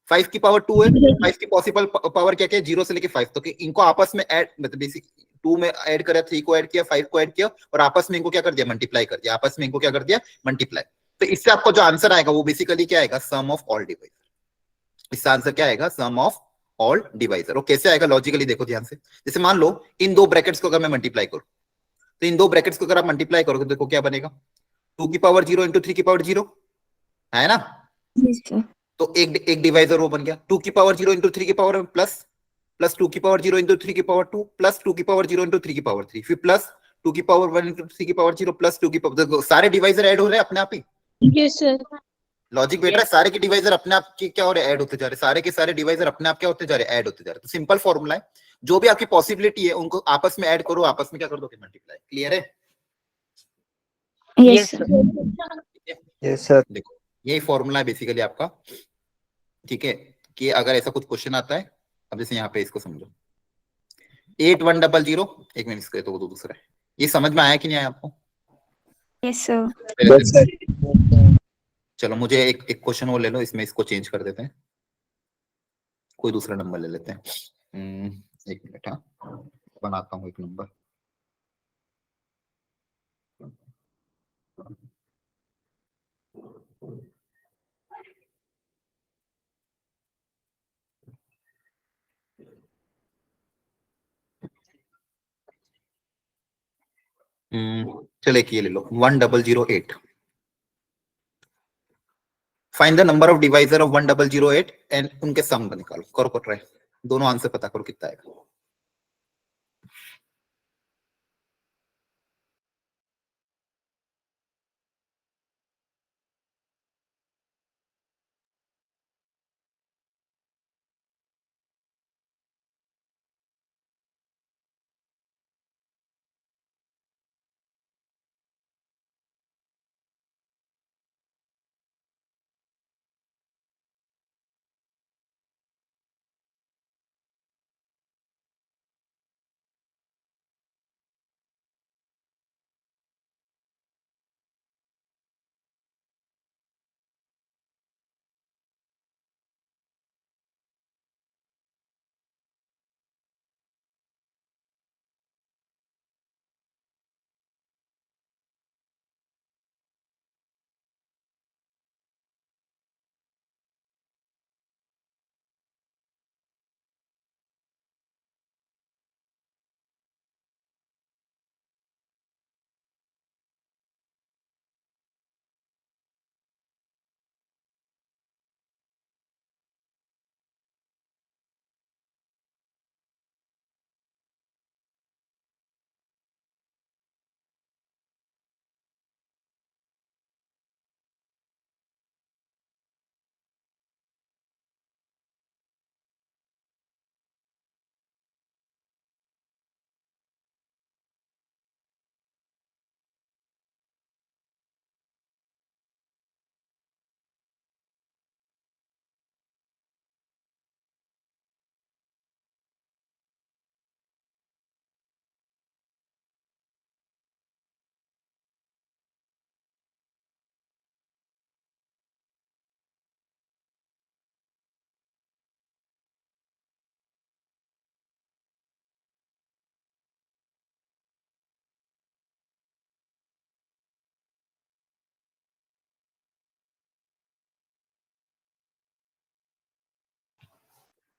5 की पावर 2 है, 5 की पॉसिबल पावर क्या क्या है, 0 से लेके 5 तक. इनको आपस में ऐड, मतलब बेसिक 2 में ऐड करा, 3 को ऐड किया, 5 को ऐड किया और आपस में इनको क्या कर दिया, मल्टीप्लाई कर दिया, आपस में इनको क्या कर दिया, मल्टीप्लाई। तो इससे आपको जो आंसर आएगा वो बेसिकली क्या आएगा, सम ऑफ ऑल डिवाइजर। इसका आंसर क्या आएगा, सम ऑफ ऑल डिवाइजर। और कैसे आएगा लॉजिकली देखो ध्यान से। जैसे मान लो इन दो ब्रैकेट्स को अगर मैं मल्टीप्लाई करूं, तो इन दो ब्रैकेट्स को अगर आप मल्टीप्लाई करोगे तो देखो क्या बनेगा, 2 की पावर 0 इंटू 3 की पावर 0 है ना। Yes, sir. तो एक डिवाइजर वो बन गया, 2 की पावर 0 इंटू 3 की पावर प्लस, प्लस 2 की पावर 0 इंटू 3 की पावर 2, प्लस 2 की पावर 0 इंटू 3 की पावर 3, फिर प्लस 2 की पावर 1 इंटू 3 की पावर 0, प्लस 2 की पावर, सारे डिवाइजर ऐड हो रहे हैं अपने आप ही। Yes, sir. लॉजिक बेटा है, सारे के डिवाइजर अपने आप की क्या हो रहे हैं, ऐड होते जा रहे हैं, सारे के सारे डिवाइजर अपने आप क्या होते जा रहे हैं, ऐड होते जा रहे हैं। तो सिंपल फॉर्मूला है, जो भी आपकी पॉसिबिलिटी है उनको आपस में ऐड करो, आपस में क्या कर दो, मल्टीप्लाई। क्लियर है? Yes, sir. Yes, sir. देखो यही फॉर्मूला है बेसिकली आपका, ठीक है। कि अगर ऐसा कुछ क्वेश्चन आता है, अब जैसे यहाँ पे इसको समझो, 8100, एक मिनट इसका तो वो दूसरा है, ये समझ में आया कि नहीं आया आपको? Yes, sir. Yes, sir. चलो मुझे एक क्वेश्चन वो ले लो, इसमें इसको चेंज कर देते हैं, कोई दूसरा नंबर ले लेते हैं। एक मिनट, हाँ बनाता हूँ एक नंबर। चलो एक ये ले लो, 1008। Find the number of divisor of 1008 and उनके सम निकालो, करो ट्राई, दोनों आंसर पता करो कितना आएगा।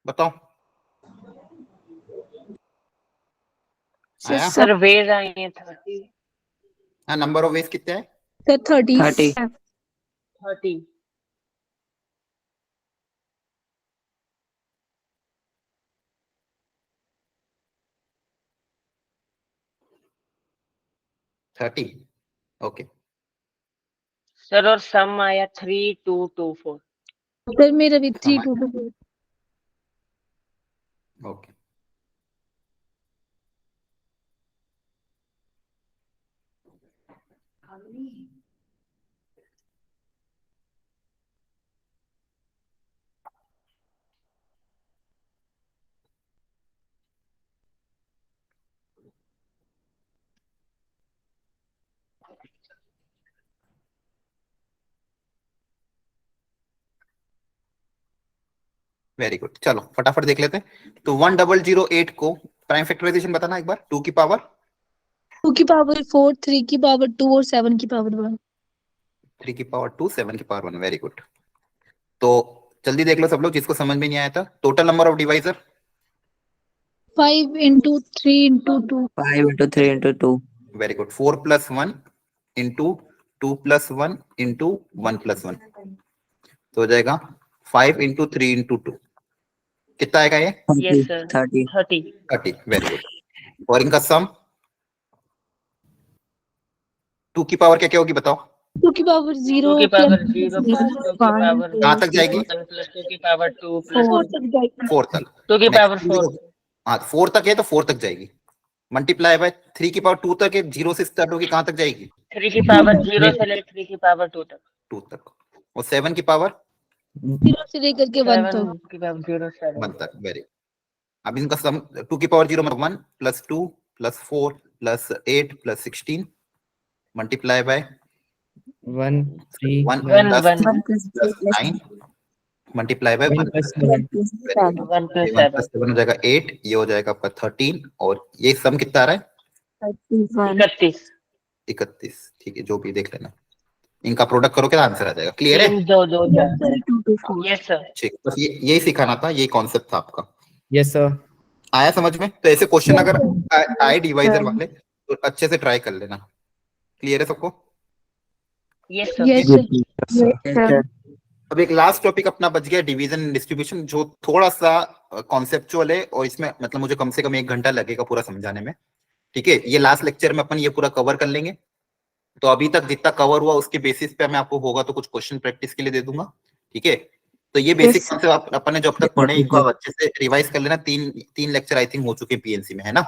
बताओ आया? सर वेज आई है 30। हाँ, नंबर ऑफ वेज कितने हैं? Sir, 30. 30। 30। ओके, सर और सम आया 3224। Sir, मेरा भी 3 2 2. ओके। वेरी गुड, चलो फटाफट देख लेते हैं। तो 1008 को प्राइम फैक्टराइजेशन बताना एक बार। 2 की पावर 2 की पावर 4, 3 की पावर 2 और 7 की पावर 1। 3 की पावर 2, 7 की पावर 1। Very good. तो जल्दी देख लो सब लोग जिसको समझ में नहीं आया था। Total number of divisor 5 into 3 into 2। 5 into 3 into 2. Very good. 4 + 1 into 2 + 1 into 1 + 1 तो हो जाएगा 5 into 3 into 2। कितना आएगा ये? 30. Yes, sir. 30. 30. 30। Very good. और इनका सम 2 की पावर क्या क्या होगी बताओ? 2 की पावर 0 2 की plus पावर 0 plus 2 की पावर कहाँ तक जाएगी? 1 plus 2 की पावर 2 plus 4 तक जाएगी। 4 तक। 2 की पावर Next 4। हाँ 4 तक है तो 4 तक जाएगी। मल्टीप्लाई बाय 3 की पावर 2 तक है, 0 से स्टार्ट होगी, कहाँ तक जाएगी? 3 की पावर 0 से लेकर 3 की पावर 2 तक। 2 तक। और 7 की पावर 0 से लेकर के 1 तक। 7 की पावर 0 से 1 तक। वेरी। अब इनका सम 2 की पावर 0 मतलब 1 + 2 + 4 + 8 + 16 multiply by 1 3 1 1 + 1 + 9 multiply by 1 1 + 1 7. plus 1 plus 1 7 + 7 हो जाएगा 8। ये हो जाएगा आपका 13 और ये सम कितना आ रहा है? 31. 31। 31। ठीक है, जो भी देख लेना। इनका प्रोडक्ट करोगे तो आंसर आ जाएगा। क्लियर है? 3 2 2 Yes, sir. 2 to 4. Yes sir. ठीक। बस ये यही सिखाना था, यही कॉन्सेप्ट था आपका। Yes, sir. आया समझ में? तो ऐसे क्वेश्चन Yes, अगर sir. आए डिवाइजर Sir. वाले तो अच्छे से ट्राई कर लेना। क्लियर है सबको? Yes sir. Yes, sir. Yes, sir. अब एक लास्ट टॉपिक अपना बच गया, डिवीजन एंड डिस्ट्रीब्यूशन, जो थोड़ा सा कॉन्सेप्चुअल है और इसमें मतलब मुझे कम से कम 1 घंटा लगेगा पूरा समझाने में। ठीक है, ये लास्ट लेक्चर में अपन ये पूरा कवर कर लेंगे। तो अभी तक जितना कवर हुआ उसके बेसिस पे मैं आपको होगा तो कुछ क्वेश्चन प्रैक्टिस के लिए दे दूंगा। ठीक है, तो ये बेसिक Yes, कॉन्सेप्ट अपन ने जो अब तक पढ़े इनको आप अच्छे से रिवाइज कर लेना। 3 लेक्चर आई थिंक हो चुके हैं पीएनसी में, है ना?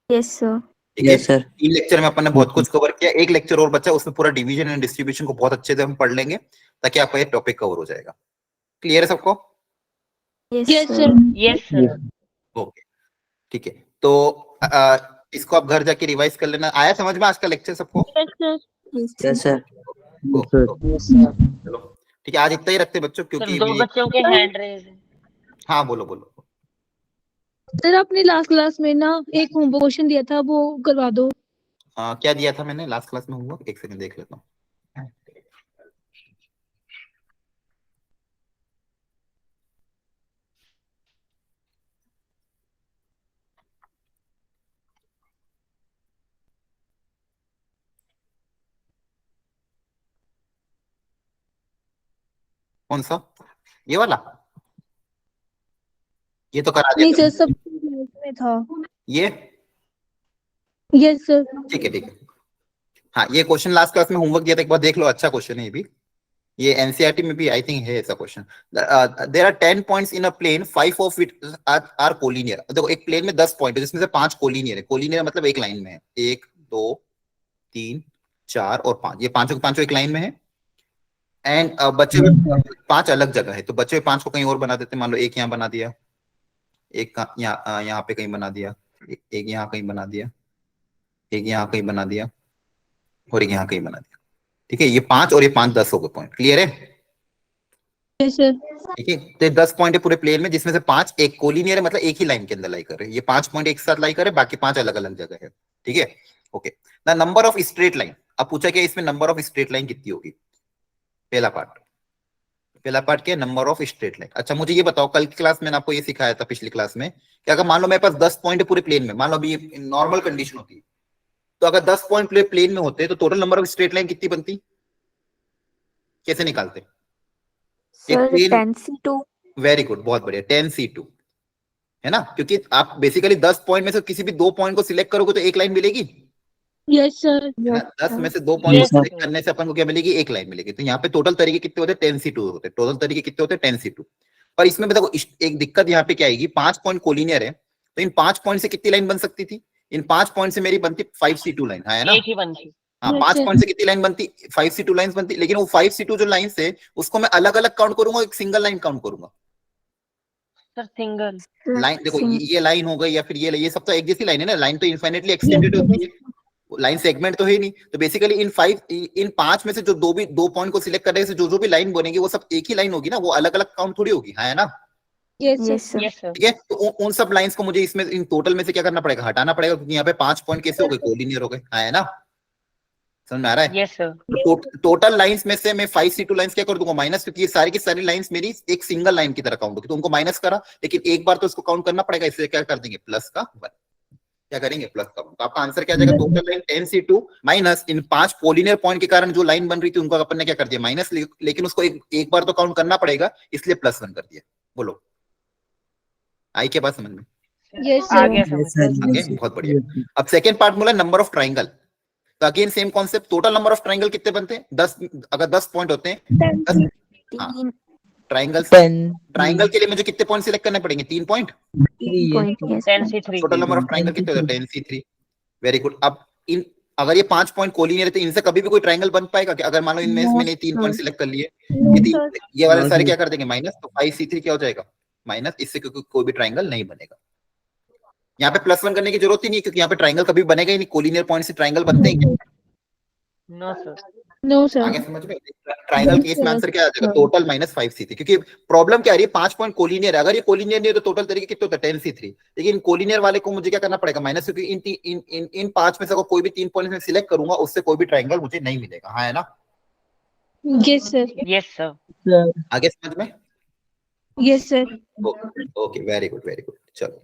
Yes, sir. ठीक है, Yes, sir. 3 लेक्चर में अपन ने बहुत कुछ कवर किया। 1 लेक्चर और बचा, उसमें पूरा डिवीजन एंड डिस्ट्रीब्यूशन को बहुत अच्छे से हम पढ़ लेंगे ताकि आपका ये टॉपिक कवर हो जाएगा। क्लियर है सबको? Yes, Yes, sir. sir. Yes sir. Okay, ठीक है। तो इसको आप घर जाके रिवाइज कर लेना। आया समझ में आज का लेक्चर सबको? Yes, sir. Yes, Yes, sir. sir. चलो ठीक है, आज इतना ही रखते हैं बच्चों, सर क्योंकि 2 बच्चों के हैंड रेज है। हाँ बोलो बोलो। सर आपने लास्ट क्लास में ना एक होमवर्क क्वेश्चन दिया था, वो करवा दो। क्या दिया था मैंने लास्ट क्लास में? हुआ एक सेकंड देख लेता हूँ। कौन सा? ये वाला? ये तो करा नहीं दिया सर, था। सब में था। ये यस सर। ठीक है ठीक है। हाँ, ये क्वेश्चन लास्ट क्लास में होमवर्क दिया था, एक बार देख लो। अच्छा क्वेश्चन है ये भी। ये एनसीईआरटी में भी आई थिंक है ऐसा question. There are 10 points in a plane, 5 of it are collinear. देखो एक प्लेन में 10 पॉइंट है जिसमें से 5 कोलिनियर है। कोलिनियर मतलब एक लाइन में है। 1 2 3 4 और 5, ये पांचों के पांचों एक लाइन में है। एंड बचे हुए 5 अलग जगह है, तो बचे हुए 5 को कहीं और बना देते हैं। मान लो एक यहाँ बना दिया, एक यहाँ पे कहीं बना दिया, एक यहाँ कहीं बना दिया, एक यहाँ कहीं बना दिया और एक यहाँ कहीं बना दिया। ठीक है, ये 5 और ये 5 10 हो गए पॉइंट। क्लियर है? Yes sir. ठीक है, तो 10 पॉइंट है पूरे प्लेन में जिसमें से 5 एक कोलिनियर है, मतलब एक ही लाइन के अंदर लाई कर रहे हैं। ये 5 पॉइंट एक साथ लाई कर रहे हैं, बाकी 5 अलग अलग जगह है। ठीक है, okay. The number of straight line, अब पूछा क्या इसमें नंबर ऑफ स्ट्रेट लाइन कितनी होगी? पहला पार्ट क्या है? Number of straight line. अच्छा मुझे ये बताओ, कल की क्लास में आपको ये सिखाया था पिछली क्लास में कि अगर मान लो मेरे पास 10 पॉइंट है पूरे प्लेन में, मान लो अभी नॉर्मल कंडीशन होती है, तो अगर 10 पॉइंट पूरे प्लेन में होते तो total number of straight line कितनी बनती? कैसे निकालते? Sir, 10C2. वेरी गुड, बहुत बढ़िया, 10C2 है ना, क्योंकि आप बेसिकली 10 पॉइंट में से किसी भी 2 पॉइंट को सिलेक्ट करोगे तो एक लाइन मिलेगी। Yes sir. है ना? Yes, 10 sir. में से 2 पॉइंट Yes, सिलेक्ट sir. करने से अपन को क्या मिलेगी? एक लाइन मिलेगी। तो यहाँ पे टोटल तरीके कितने होते हैं? 10C2 होते हैं। टोटल तरीके कितने होते हैं? 10C2। पर इसमें देखो एक दिक्कत यहाँ पे क्या आएगी, 5 पॉइंट कोलिनियर है, तो इन 5 पॉइंट से कितनी लाइन बन सकती थी? इन 5 पॉइंट से मेरी बनती 5C2 लाइन, है ना? एक ही बनती। हाँ, Yes, 5 sir. पॉइंट से कितनी लाइन बनती? 5C2 लाइन बनती। लेकिन वो 5C2 जो लाइन है उसको मैं अलग अलग काउंट करूंगा, एक सिंगल लाइन काउंट करूंगा। Sir single. Sir, लाइन देखो, sing- ये लाइन हो गई या फिर ये सब तो एक जैसी लाइन है ना। लाइन तो इनफाइनेटली एक्सटेंडेड होती है, लाइन सेगमेंट तो है नहीं। तो बेसिकली इन 5 में से जो 2 पॉइंट को सिलेक्ट करने से जो भी लाइन बनेगी वो सब एक ही लाइन होगी ना, वो अलग अलग काउंट थोड़ी होगी, है ना? Yes Yes, sir sir. Yes, sir. ठीक है, तो उन सब लाइंस को मुझे इसमें इन टोटल में से क्या करना पड़ेगा, हटाना पड़ेगा, क्योंकि यहाँ पे 5 पॉइंट कैसे हो गए, कोलिनियर हो गए, है ना, समझ में आ रहा है। Yes, sir. टोटल लाइंस में से मैं 5C2 लाइंस क्या कर दूंगा, माइनस, क्योंकि ये सारी की सारी लाइंस मेरी एक सिंगल लाइन की तरह काउंट होगी, तो उनको माइनस करा, लेकिन एक बार तो इसको काउंट करना पड़ेगा, इसलिए क्या कर देंगे, प्लस का 1, क्या करेंगे, प्लस का 1। तो आपका आंसर क्या आ जाएगा, टोटल लाइन 10C2 माइनस इन 5 पोलिनियर पॉइंट के कारण जो लाइन बन रही थी उनको अपन ने क्या कर दिया, माइनस, लेकिन उसको एक बार तो काउंट करना पड़ेगा, इसलिए +1 कर दिया। बोलो, आई के बात समझ में, यस आ सर गया समझ। आगे बहुत बढ़िया। अब सेकंड पार्ट बोला नंबर ऑफ ट्राइंगल, तो again same concept, total number of triangle कितने बनते हैं, 10, अगर 10 पॉइंट होते हैं, 10 ट्राइंगल्स, 10 ट्राइंगल के लिए मुझे कितने पॉइंट सिलेक्ट करने पड़ेंगे, 3 point, point. Yes, sir. 10C3. Total number of triangle कितने होते हैं, 10C3, वेरी गुड। अब इन अगर ये 5 पॉइंट कोलिनियर थे, इनसे कभी भी कोई ट्राइंगल बन पाएगा कि अगर मान लो इनमें मैंने 3 पॉइंट सिलेक्ट कर लिए, ये वाले सारे क्या कर देंगे माइनस, तो 5C3 क्या हो जाएगा, माइनस, इससे क्योंकि कोई भी ट्राइंगल नहीं बनेगा। यहाँ पे +1 करने की जरूरत ही नहीं, क्योंकि यहाँ पे ट्राइंगल कभी बनेगा ही नहीं, कोलिनियर पॉइंट से ट्राइंगल बनते हैं क्या? No, sir. नो सर आगे समझ में, ट्राइंगल केस में आंसर क्या आ जाएगा, टोटल -5C3, क्योंकि प्रॉब्लम क्या आ रही है, 5 पॉइंट कोलिनियर है, अगर ये कोलिनियर नहीं है तो टोटल तरीके कितने होता है, 10C3, लेकिन कोलिनियर वाले को मुझे क्या करना पड़ेगा, माइनस, क्योंकि इन 5 में से अगर कोई भी 3 पॉइंट में सिलेक्ट करूंगा, उससे कोई भी ट्राइंगल मुझे नहीं मिलेगा, हाँ है ना, यस सर Yes, sir. आगे समझ में, yes sir okay, very good, चलो।